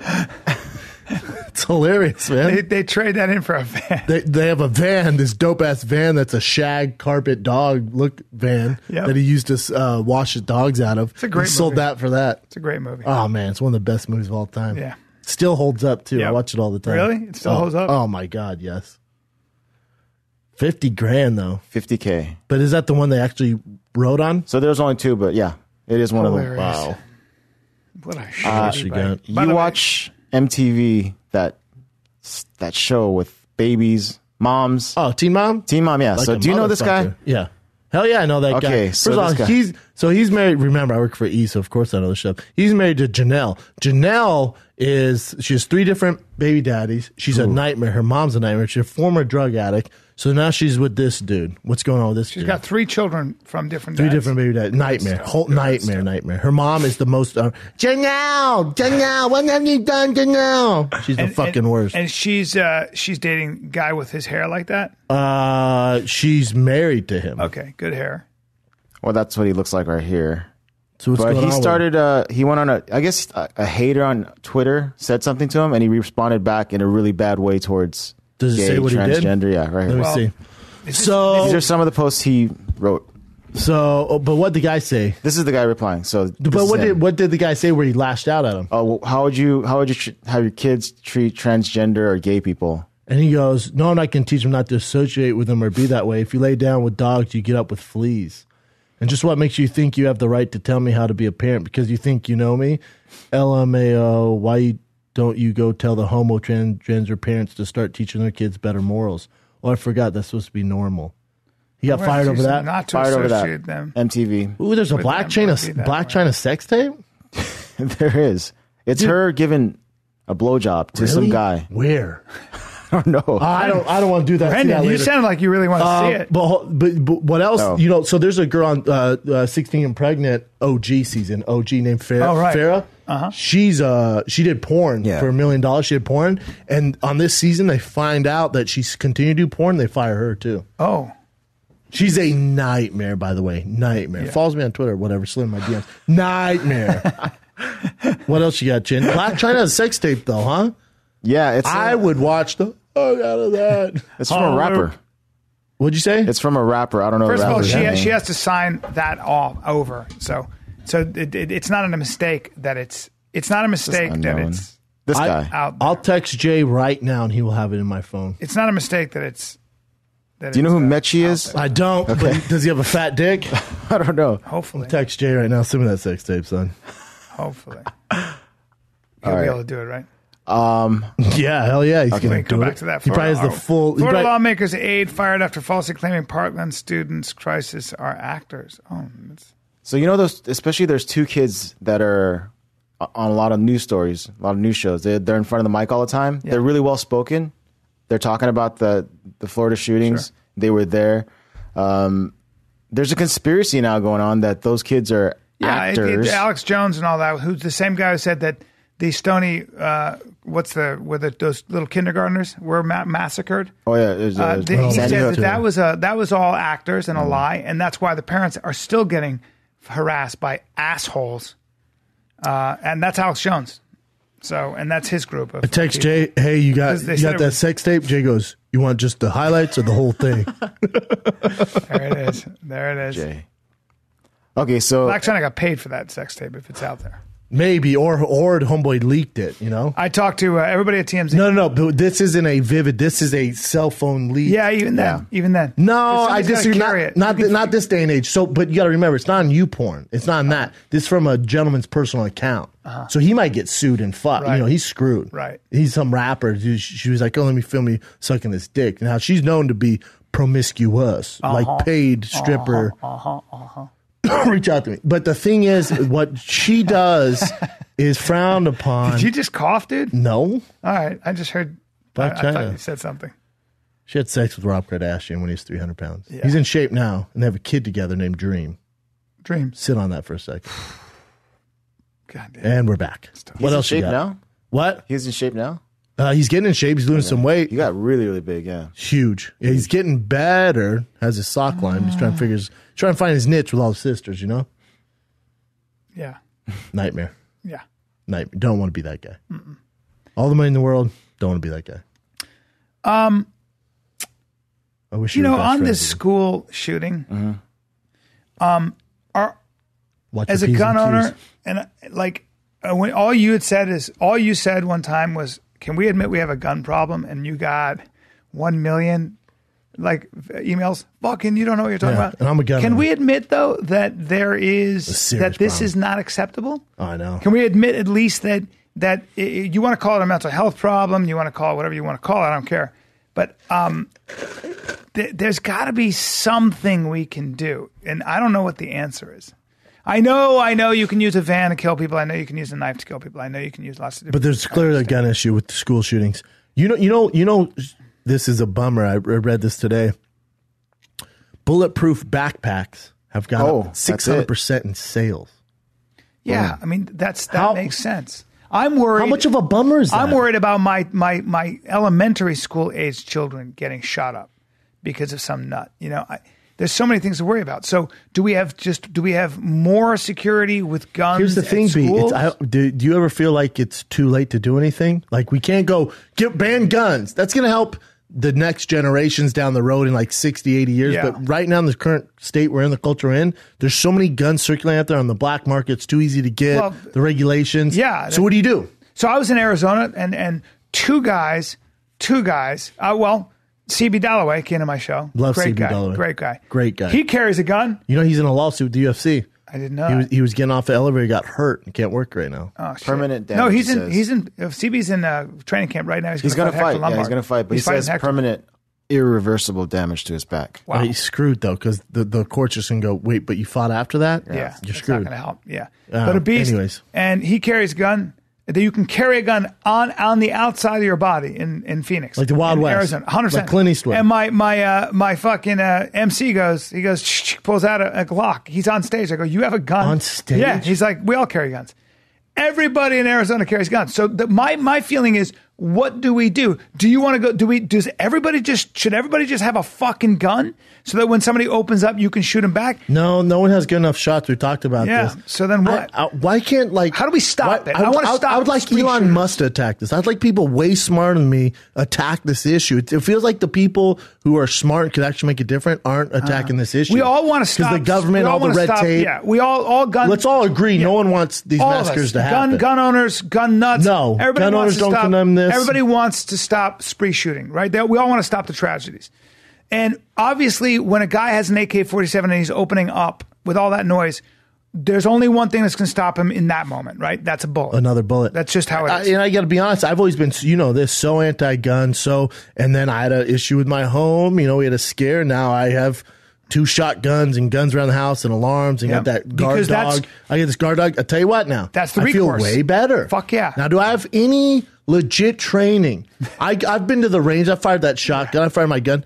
It's hilarious, man. They trade that in for a van. They have a van, this dope ass van that's a shag carpet dog look van Yep. that he used to wash his dogs out of. It's a great He sold movie. that for that. It's a great movie. Oh man, it's one of the best movies of all time. Yeah. Still holds up too. I Yep. watch it all the time. Really? It still holds up? Oh my god, yes. $50,000 though. $50K. But is that the one they actually wrote on? So there's only 2, but yeah, it is one Hilarious. of them. Wow. What a she shitty got? bike. You By the way, watch MTV that show with babies, moms. Oh, Teen Mom? Teen Mom, yeah. Like so a do you know this guy? motherfucker. Yeah. Hell yeah, I know that guy. Okay, First so of all, this guy- he's married. Remember, I work for E, so of course I know the stuff. He's married to Janelle. Janelle she has 3 different baby daddies. She's a nightmare. Her mom's a nightmare. She's a former drug addict. So now she's with this dude. What's going on with this She's dude? got 3 children from different 3 dads. different baby daddies. Nightmare. stuff. Whole Good nightmare. Her mom is the most. Janelle, what have you done, Janelle? She's the fucking worst. And she's dating a guy with his hair like that? She's married to him. Okay, good hair. Well, that's what he looks like right here. So what's But going he on with him? started. He went on a hater on Twitter said something to him, and he responded back in a really bad way towards Does it gay, say what he did? transgender. Yeah, right Let me here. see. So, These are some of the posts he wrote. but what did the guy say? This is the guy replying. So, But what did the guy say where he lashed out at him? Oh, well, how would you have your kids treat transgender or gay people? And he goes, no one I can teach them not to associate with them or be that way. If you lay down with dogs, you get up with fleas. And just what makes you think you have the right to tell me how to be a parent? Because you think you know me? LMAO, why don't you go tell the homo transgender parents to start teaching their kids better morals? Oh, I forgot. That's supposed to be normal. He got fired over that? Not to Fired over associate that. them. MTV. Ooh, there's a With Black them, China would be that way. China sex tape? There is. It's her giving a blowjob to some Really? guy. Where? I don't know. I don't want to do that. See that Brendan, you later. sound like you really want to see it. But what else? No. You know, so there's a girl on 16 and Pregnant OG season, OG named Farrah. Oh, right. Farrah. She did porn Yeah. for $1 million. She did porn, and on this season they find out that she's continued to do porn. They fire her too. Oh, She's a nightmare, by the way. Nightmare. Yeah. Follows me on Twitter, whatever. Slid in my DMs. Nightmare. What else you got, Chin? Black China has sex tape though, huh? Yeah, it's I would watch the out of that. It's from a rapper. What'd you say? It's from a rapper. I don't know. first the of all, rapper's she name. has to sign that all over. So it's not a mistake that it's not a mistake that unknown. it's This guy. out there. I'll text Jay right now and he will have it in my phone. It's not a mistake that it's. That Do you know who it's, Mechie is? I don't. But does he have a fat dick? I don't know. Hopefully, Text Jay right now. Send me that sex tape, son. hopefully, he'll be able to do it, right? Yeah, hell yeah. He's Wait, gonna go do back it. to that. He probably has the full. he Florida probably- lawmakers aid fired after falsely claiming Parkland students' crisis are actors. Oh, that's, So you know those, especially there's 2 kids that are on a lot of news stories, a lot of news shows. They're in front of the mic all the time. Yeah. They're really well spoken. They're talking about the Florida shootings. Sure. They were there. There's a conspiracy now going on that those kids are actors. Alex Jones and all that. Who's the same guy who said that the Stony, those little kindergartners were massacred? Oh yeah, there's He Sandy said Hook. that was all actors and a lie, and that's why the parents are still getting harassed by assholes. And that's Alex Jones. So, and that's his group. Of I text people. Jay, hey, you got They said it that was- sex tape? Jay goes, you want just the highlights or the whole thing? There it is. There it is. Jay. Okay, so Black China got paid for that sex tape if it's out there. Maybe, or homeboy leaked it, you know? I talked to everybody at TMZ. No, but this isn't a vivid, this is a cell phone leak. Yeah, even then. Even then. No, If I somebody's gonna disagree. carry it, Not this day and age. So, but you got to remember, it's not on YouPorn. It's not on that. This is from a gentleman's personal account. So he might get sued and fucked. Right. You know, he's screwed. Right. He's some rapper. She was like, "Oh, let me film you sucking this dick." Now she's known to be promiscuous, like paid stripper. Reach out to me. But the thing is, what she does is frowned upon. Did you just cough, dude? No. All right. I just heard. Black I thought China. you said something. She had sex with Rob Kardashian when he was 300 pounds. Yeah. He's in shape now, and they have a kid together named Dream. Dreams. Sit on that for a second. God damn. And we're back. he's What in else shape you got? now? What? He's in shape now? He's getting in shape. He's losing some weight. He got really, really big, yeah. Huge. Yeah, he's getting better. Has his sock line. He's trying to find his niche with all his sisters, you know? Yeah. Nightmare. Yeah. Nightmare. Don't want to be that guy. All the money in the world. Don't want to be that guy. I wish You were know, best on friends this with him. school shooting, Watch as the a P's gun and Q's. owner, and like when all you said one time was, "Can we admit we have a gun problem?" And you got 1 million emails. Fucking, you don't know what you're talking Yeah, about. and I'm a gun Can owner. we admit though that there is serious that this problem. is not acceptable? I know. Can we admit at least that you want to call it a mental health problem, you want to call it whatever you want to call it, I don't care. But there's got to be something we can do, and I don't know what the answer is. I know you can use a van to kill people. I know you can use a knife to kill people. I know you can use lots of different. But there's clearly a gun issue with the school shootings. You know. This is a bummer. I read this today. Bulletproof backpacks have gone up 600% in sales. Yeah, I mean that makes sense. I'm worried. How much of a bummer is that? I'm worried about my elementary school age children getting shot up because of some nut. There's so many things to worry about. So do we have more security with guns? Here's the thing, B. Do you ever feel like it's too late to do anything? Like we can't go ban guns. That's going to help the next generations down the road in like 60, 80 years. Yeah. But right now in the current state we're in, the culture we're in, there's so many guns circulating out there on the black market. It's too easy to get, the regulations. Yeah. So what do you do? So I was in Arizona and two guys, CB Dalloway came to my show. Love Great CB guy. Dalloway. Great guy. He He carries a gun. You know he's in a lawsuit with the UFC. I didn't know. He was getting off the elevator, got hurt, and can't work right now. Oh, shit. Permanent damage. No, CB's in training camp right now. He's going to fight. Yeah, he's going to fight. But he says permanent, irreversible damage to his back. Wow. He's screwed though, because the court's just going to go, wait, but you fought after that? Yeah, you're it's screwed. not going to help. Yeah, but a beast. Anyways, and he carries a gun. That you can carry a gun on the outside of your body in Phoenix, like the Wild West, Arizona, 100%. like Clint Eastwood. And my fucking MC pulls out a Glock. He's on stage. I go, you have a gun on stage? Yeah. He's like, we all carry guns. Everybody in Arizona carries guns. So my feeling is, what do we do? Do you want to go? Should everybody just have a fucking gun so that when somebody opens up, you can shoot them back? No one has good enough shots. We talked about this. So then what? Why can't how do we stop it? I want to stop. I would like Elon Musk to attack this. I'd like people way smarter than me attack this issue. It feels like the people who are smart and could actually make it different aren't attacking this issue. We all want to stop because the government, all the red tape. Yeah, we all gun. Let's all agree. Yeah. No one wants these massacres to happen. Gun owners, gun nuts. No, everybody gun owners don't condemn this. Everybody wants to stop spree shooting, right? We all want to stop the tragedies. And obviously, when a guy has an AK-47 and he's opening up with all that noise, there's only one thing that's going to stop him in that moment, right? That's a bullet. Another bullet. That's just how it is. And I got to be honest, I've always been, so anti-gun. And then I had an issue with my home. We had a scare. Now I have 2 shotguns and guns around the house and alarms and got that guard dog. I get this guard dog. I tell you what now. That's the recourse. I feel way better. Fuck yeah. Now, do I have any legit training? I've been to the range. I fired that shotgun. I fired my gun.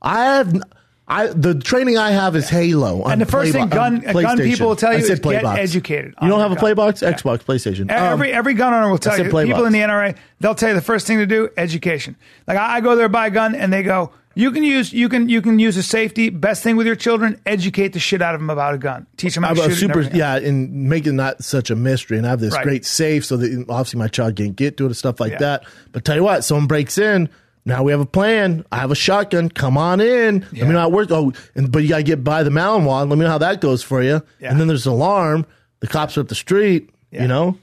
The training I have is Halo. And the first thing gun people will tell you is get educated. You don't have a Playbox? Yeah. Xbox, PlayStation. Every gun owner will tell you. People in the NRA, they'll tell you the first thing to do, education. Like I go there, buy a gun, and they go, you can use a safety. Best thing with your children, educate the shit out of them about a gun. Teach them how to shoot it. And make it not such a mystery. And I have this great safe so that obviously my child can't get to it and stuff like that. But tell you what, someone breaks in. Now we have a plan. I have a shotgun. Come on in. Yeah. Let me know how it works. But you got to get by the Malinois. Let me know how that goes for you. Yeah. And then there's an alarm. The cops are up the street, Yeah,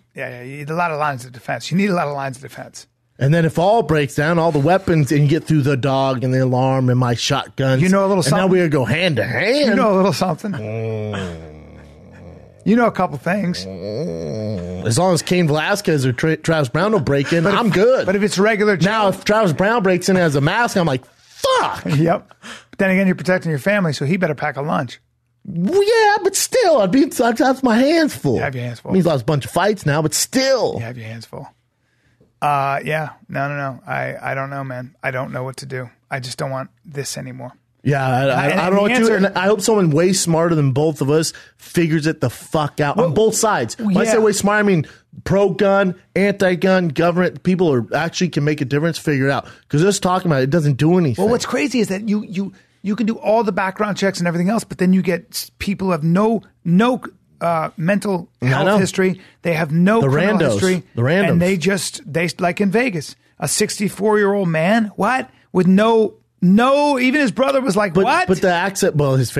you need a lot of lines of defense. And then if all breaks down, all the weapons, and you get through the dog and the alarm and my shotguns. You know a little something. And now we're going to go hand to hand. You know a little something. You know a couple things. As long as Cain Velasquez or Travis Brown don't break in, I'm good. But if it's regular... Now, if Travis Brown breaks in and has a mask, I'm like, fuck. Yep. But then again, you're protecting your family, so he better pack a lunch. Well, yeah, but still, I'd have my hands full. You have your hands full. It means lost a bunch of fights now, but still. You have your hands full. Yeah. No. I don't know, man. I don't know what to do. I just don't want this anymore. Yeah, I don't know what to do. And I hope someone way smarter than both of us figures it the fuck out on both sides. When I say way smart, I mean pro-gun, anti-gun, government. People are actually can make a difference, figure it out. Because just talking about it doesn't do anything. Well, what's crazy is that you can do all the background checks and everything else, but then you get people who have no mental health history. They have no criminal history. The randoms. And they like in Vegas, a 64-year-old man, with no, even his brother was like, what? But the accent, his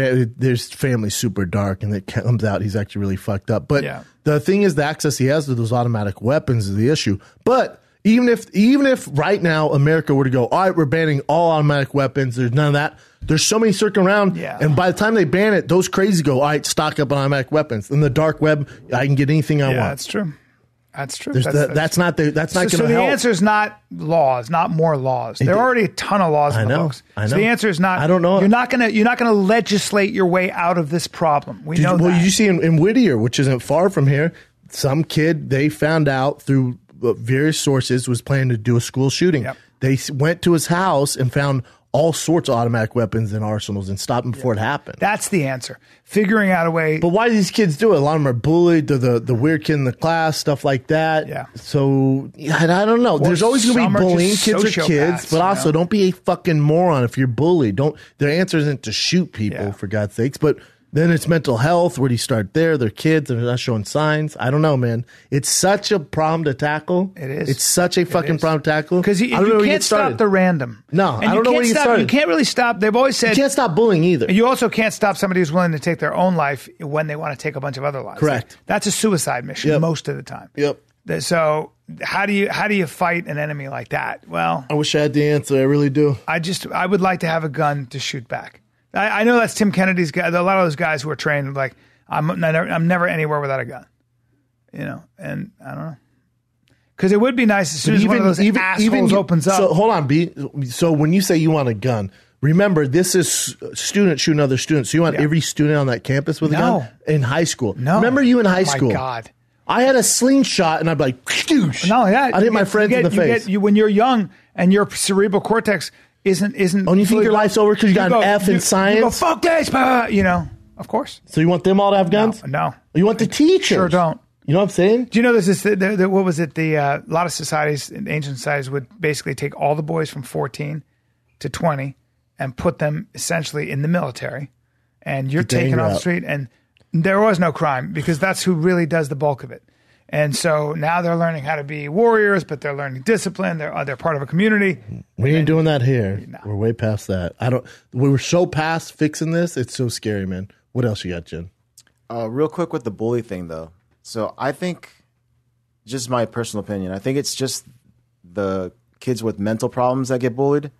family's super dark, and it comes out he's actually really fucked up. But the thing is, the access he has to those automatic weapons is the issue. But even if right now America were to go, all right, we're banning all automatic weapons, there's none of that. There's so many circling around, and by the time they ban it, those crazy go, all right, stock up on automatic weapons. In the dark web, I can get anything I want. Yeah, that's true. That's true. That's not going to help. So the answer is not laws, not more laws. There are already a ton of laws in the books. I know. So the answer is not. I don't know. You're not gonna legislate your way out of this problem. We know that. Well, you see in Whittier, which isn't far from here, some kid they found out through various sources was planning to do a school shooting. Yep. They went to his house and found all sorts of automatic weapons and arsenals and stopped him before it happened. That's the answer. Figuring out a way. But why do these kids do it? A lot of them are bullied. They're the weird kid in the class, stuff like that. Yeah. So I don't know. There's always going to be bullying. Kids are kids. But also, don't be a fucking moron if you're bullied. Their answer isn't to shoot people, for God's sakes. But then it's mental health. Where do you start there? They're kids. They're not showing signs. I don't know, man. It's such a problem to tackle. It is. It's such a fucking problem to tackle. Because you can't stop the random. No, and I don't know where you started. You can't really stop. They've always said. You can't stop bullying either. You also can't stop somebody who's willing to take their own life when they want to take a bunch of other lives. Correct. That's a suicide mission most of the time. Yep. So how do you fight an enemy like that? Well, I wish I had the answer. I really do. I would like to have a gun to shoot back. I know that's Tim Kennedy's guy. A lot of those guys who are trained like I'm never anywhere without a gun, and I don't know. Because it would be nice as soon as one of those assholes opens up. So hold on, B. So when you say you want a gun, remember this is student shooting other students. So you want every student on that campus with a gun in high school? No. Remember you in high school? My God. I had a slingshot and I'd be like, Pshoosh. No, yeah. I'd hit my friends in the face. When you're young and your cerebral cortex isn't. Oh, you think your life's over because you got an F in science? You go, fuck this, of course. So you want them all to have guns? No. You want the teachers? Sure don't. You know what I'm saying? Do you know there's this, what was it? A lot of societies, ancient societies would basically take all the boys from 14 to 20 and put them essentially in the military. And you're taken off the street and there was no crime because that's who really does the bulk of it. And so now they're learning how to be warriors, but they're learning discipline. They're part of a community. We ain't doing that here. No. We're way past that. We were so past fixing this. It's so scary, man. What else you got, Jen? Real quick with the bully thing, though. So I think, just my personal opinion, I think it's just the kids with mental problems that get bullied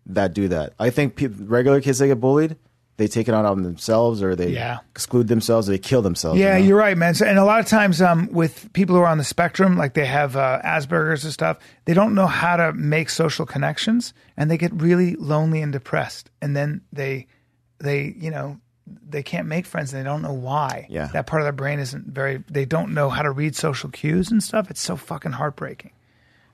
that do that. I think regular kids that get bullied, they take it out on themselves or they exclude themselves or they kill themselves. Yeah, you're right, man. So, and a lot of times with people who are on the spectrum, like they have Asperger's and stuff, they don't know how to make social connections and they get really lonely and depressed. And then they can't make friends and they don't know why. Yeah. That part of their brain they don't know how to read social cues and stuff. It's so fucking heartbreaking.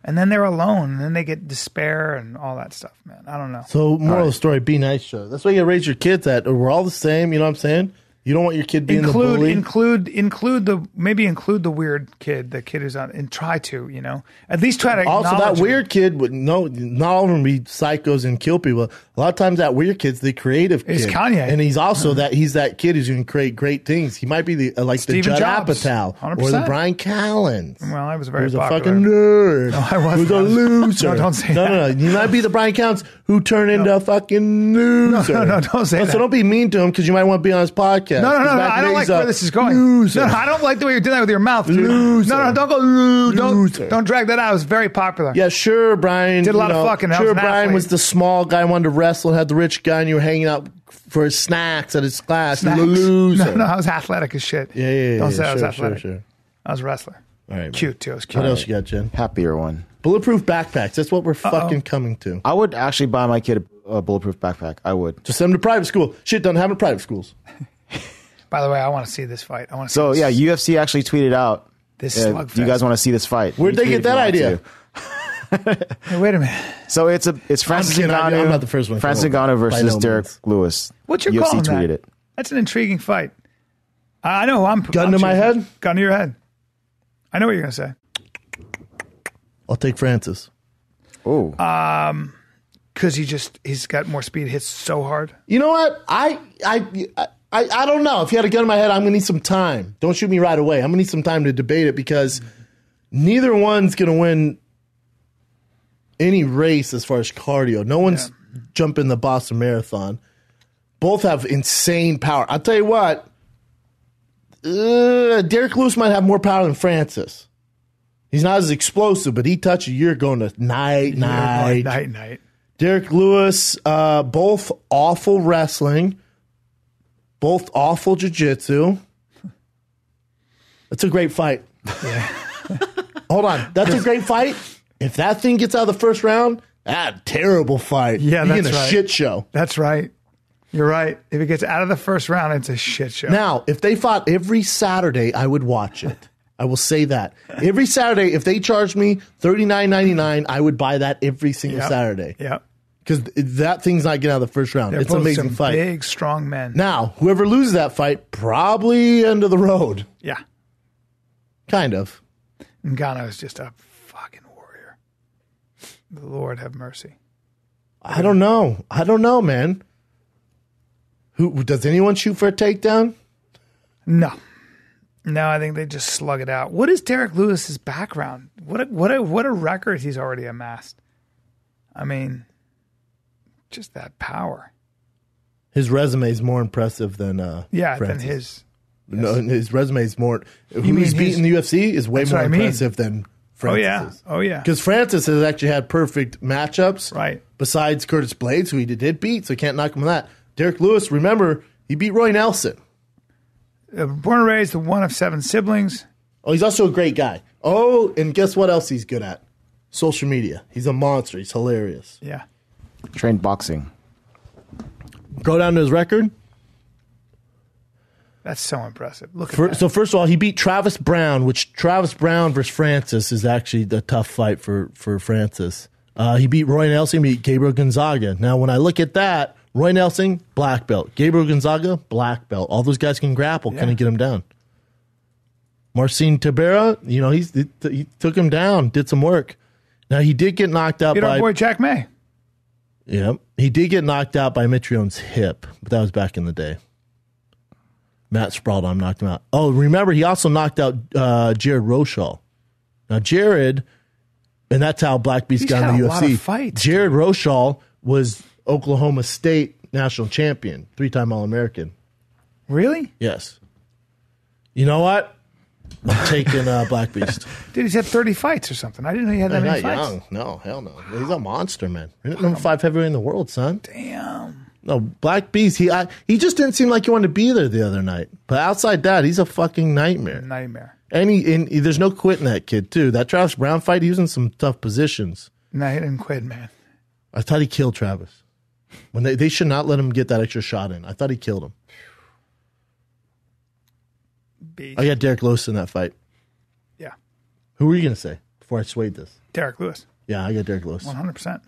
And then they're alone and then they get despair and all that stuff, man. I don't know. So moral of the story, be nice, show. That's why you raise your kids at. We're all the same, you know what I'm saying? You don't want your kid being the bully. Include the weird kid, the kid who's on, and try to, at least try to also that weird kid would not all of them be psychos and kill people. A lot of times that weird kid's the creative kid. It's Kanye. And he's also he's that kid who's going to create great things. He might be the Steve the Judd Jobs, Apatow 100%. or the Bryan Callen. Well, I was He was popular. a fucking nerd. No, I wasn't. He was a loser. No, don't say that. No. You might be the Bryan Callens who turned into a fucking loser. No, don't say that. So don't be mean to him because you might want to be on his podcast. No, I don't like where this is going. Loser. No, I don't like the way you're doing that with your mouth, dude. Loser. No, don't go Loser. Don't drag that out. It was very popular. Yeah, sure, Brian. Did a lot of fucking. Sure, Brian was the small guy, wanted to wrestle, and had the rich guy, and you were hanging out for his snacks at his class. Snacks. You're a loser. No, I was athletic as shit. Yeah. Don't say I was athletic. Sure. I was a wrestler. All right, cute too. I was cute. What else you got, Jen? Happier one. Bulletproof backpacks. That's what we're fucking coming to. I would actually buy my kid a bulletproof backpack. I would. Just send him to private school. Shit doesn't happen in private schools. By the way, I want to see this fight. UFC actually tweeted out. This slugfest. You guys want to see this fight? Where'd they get that idea? Hey, wait a minute. So it's Francis Ngannou. I'm not the first one. Francis Ngannou versus Derek Lewis. What's your UFC call on tweeted that? it. That's an intriguing fight. I know who I'm. Gun to my head. Gun to your head. I know what you're gonna say. I'll take Francis. Oh. Because he's got more speed. Hits so hard. You know what? I don't know. If you had a gun in my head, I'm going to need some time. Don't shoot me right away. I'm going to need some time to debate it because neither one's going to win any race as far as cardio. No one's jumping the Boston Marathon. Both have insane power. I'll tell you what. Derek Lewis might have more power than Francis. He's not as explosive, but he touches you, you're going to night. Derek Lewis, both awful wrestling. Both awful jiu-jitsu. It's a great fight. Yeah. Hold on. That's a great fight. If that thing gets out of the first round, terrible fight. Yeah, You're that's in a right. shit show. That's right. You're right. If it gets out of the first round, it's a shit show. Now, if they fought every Saturday, I would watch it. I will say that. Every Saturday, if they charged me $39.99, I would buy that every single Saturday. Yep. Because that thing's not getting out of the first round. They're It's an both amazing some fight. big, strong men. Now, whoever loses that fight, probably end of the road. Yeah. Kind of. Ngannou is just a fucking warrior. The Lord have mercy. I don't know, man. Who does anyone shoot for a takedown? No. No, I think they just slug it out. What is Derek Lewis's background? What a record he's already amassed. I mean, just that power. His resume is more impressive than Than Francis. his. No, his resume is more. Who mean he's beaten in the UFC is way That's more what I mean. impressive than Francis. Oh yeah. Because Francis has actually had perfect matchups. Right. Besides Curtis Blades, who he did beat, so you can't knock him on that. Derek Lewis, remember, he beat Roy Nelson. Born and raised the one of 7 siblings. Oh, he's also a great guy. Oh, and guess what else he's good at? Social media. He's a monster. He's hilarious. Yeah. Trained boxing. Go down to his record. That's so impressive. Look at that. So first of all, he beat Travis Brown, which Travis Brown versus Francis is actually the tough fight for Francis. He beat Roy Nelson, beat Gabriel Gonzaga. Now, when I look at that, Roy Nelson, black belt. Gabriel Gonzaga, black belt. All those guys can grapple. Yeah. Couldn't get him down. Marcin Tibera, he took him down, did some work. Now, he did get knocked out Beat by... our boy Jack May. Yeah, he did get knocked out by Mitrione's hip, but that was back in the day. Matt Spradlheim knocked him out. Oh, remember, he also knocked out Jared Rochal. Now, Jared, and that's how Black Beast got in the had a UFC. lot of fights, Jared Rochal was Oklahoma State national champion, 3-time All-American. Really? Yes. You know what? I'm taking Black Beast. Dude, he's had 30 fights or something. I didn't know he had that He's many not fights. young. No, hell no. He's a monster, man. Number 5 heavyweight in the world, son. Damn. No, Black Beast, he just didn't seem like he wanted to be there the other night. But outside that, he's a fucking nightmare. Nightmare. And there's no quitting that kid, too. That Travis Brown fight, he was in some tough positions. No, he didn't quit, man. I thought he killed Travis. When they should not let him get that extra shot in. I thought he killed him. Beast. I got Derek Lewis in that fight. Yeah. Who were you going to say before I swayed this? Derek Lewis. Yeah, I got Derek Lewis. 100%.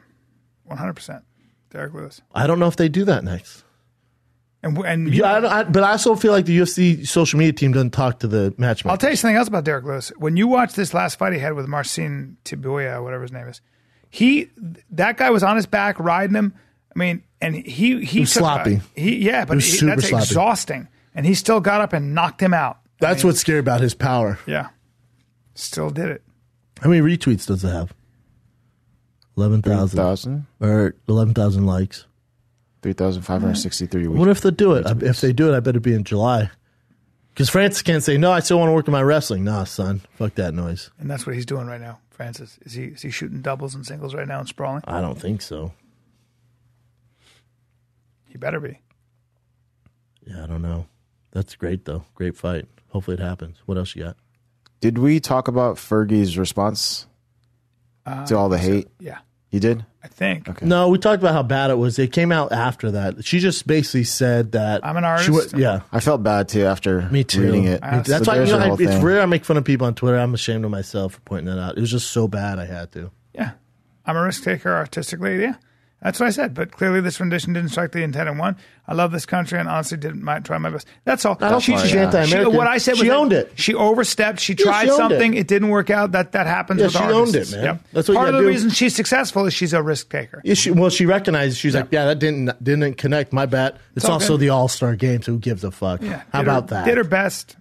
100%. Derek Lewis. I don't know if they do that next. And But I also feel like the UFC social media team doesn't talk to the matchmakers. I'll tell you something else about Derek Lewis. When you watch this last fight he had with Marcin Tibera, whatever his name is, that guy was on his back riding him. I mean, and he was sloppy. That's sloppy. exhausting. And he still got up and knocked him out. That's what's scary about his power. Yeah. Still did it. How many retweets does it have? 11,000. 3,000? Or 11,000 likes. 3,563 weeks. What if they do it? If they do it, I bet it'd be in July. Because Francis can't say, no, I still want to work in my wrestling. Nah, son. Fuck that noise. And that's what he's doing right now, Francis. Is he shooting doubles and singles right now and sprawling? I don't think so. He better be. Yeah, I don't know. That's great, though. Great fight. Hopefully it happens. What else you got? Did we talk about Fergie's response to all the hate? Yeah. You did? I think. Okay. No, we talked about how bad it was. It came out after that. She just basically said that I'm an artist. Yeah. I felt bad too after Me too. reading it. That's So why there's your whole it's thing. rare I make fun of people on Twitter. I'm ashamed of myself for pointing that out. It was just so bad I had to. Yeah. I'm a risk taker artistically. Yeah. That's what I said. But clearly this rendition didn't strike the intended one. I love this country and honestly try my best. That's all. I don't think she's anti-American. What I said was she owned it. She overstepped. She Yeah, tried she owned something. it. It didn't work out. That happens Yeah, with she artists. owned it, man. Yep. That's what you Part of gotta the do. reason she's successful is she's a risk taker. Yeah, she recognized. She's like, yeah, that didn't connect. My bad. It's all also good. the All-Star game, so who gives a fuck? Yeah. How about that? Did her best.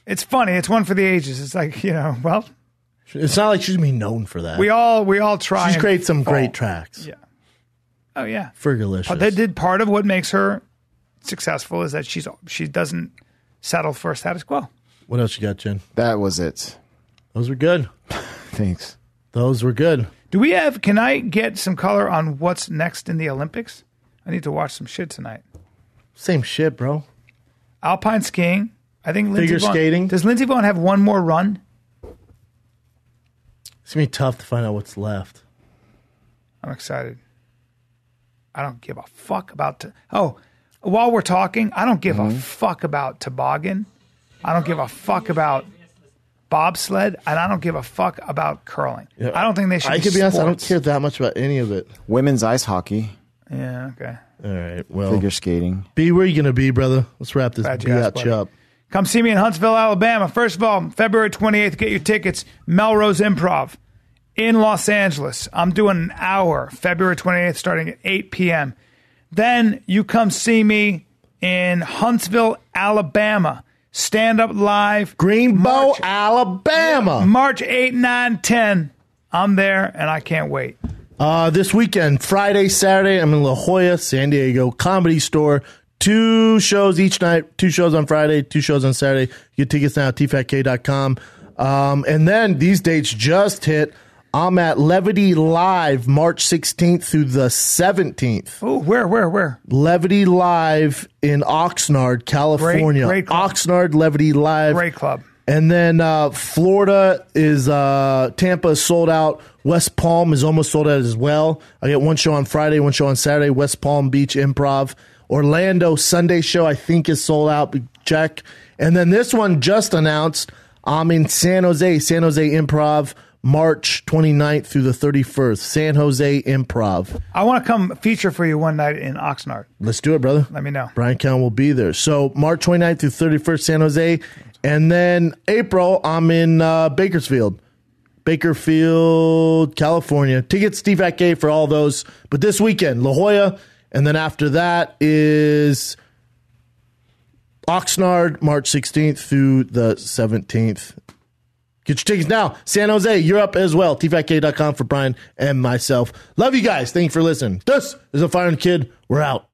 It's funny. It's one for the ages. It's like, well, It's not like she's gonna be known for that. we all try. She's and created some fall. great tracks. Yeah. Oh yeah. Fergalicious. They did part of what makes her successful is that she doesn't settle for status quo. What else you got, Jen? That was it. Those were good. Thanks. Those were good. Can I get some color on what's next in the Olympics? I need to watch some shit tonight. Same shit, bro. Alpine skiing. I think Lindsey Figure Vonn, skating. Does Lindsey Vonn have one more run? It's going to be tough to find out what's left. I'm excited. I don't give a fuck about... while we're talking, I don't give a fuck about toboggan. I don't give a fuck about bobsled, and I don't give a fuck about curling. Yeah. I don't think they should. I could be honest, I don't care that much about any of it. Women's ice hockey. Yeah, okay. All right, well, Figure skating. B, where are you going to be, brother? Let's wrap this Glad you asked, biatch buddy. up. Come see me in Huntsville, Alabama. First of all, February 28th, get your tickets. Melrose Improv in Los Angeles. I'm doing an hour, February 28th, starting at 8 p.m. Then you come see me in Huntsville, Alabama. Stand Up Live. Greenbow, Alabama. March 8, 9, 10. I'm there, and I can't wait. This weekend, Friday, Saturday, I'm in La Jolla, San Diego, Comedy Store. 2 shows each night, 2 shows on Friday, 2 shows on Saturday. Get tickets now at tfatk.com. And then these dates just hit. I'm at Levity Live March 16th through the 17th. Oh, where? Levity Live in Oxnard, California. Great club. Oxnard, Levity Live. Great club. And then Florida is Tampa is sold out. West Palm is almost sold out as well. I get 1 show on Friday, 1 show on Saturday. West Palm Beach Improv. Orlando Sunday show I think is sold out. Check. And then this one just announced. I'm in San Jose Improv. March 29th through the 31st, San Jose Improv. I want to come feature for you one night in Oxnard. Let's do it, brother. Let me know. Bryan Callen will be there. So March 29th through 31st, San Jose. And then April, I'm in Bakersfield, California. Tickets, Steve at Gay for all those. But this weekend, La Jolla. And then after that is Oxnard, March 16th through the 17th. Get your tickets now. San Jose, Europe as well. tfatk.com for Bryan and myself. Love you guys. Thank you for listening. This is The Firearm Kid. We're out.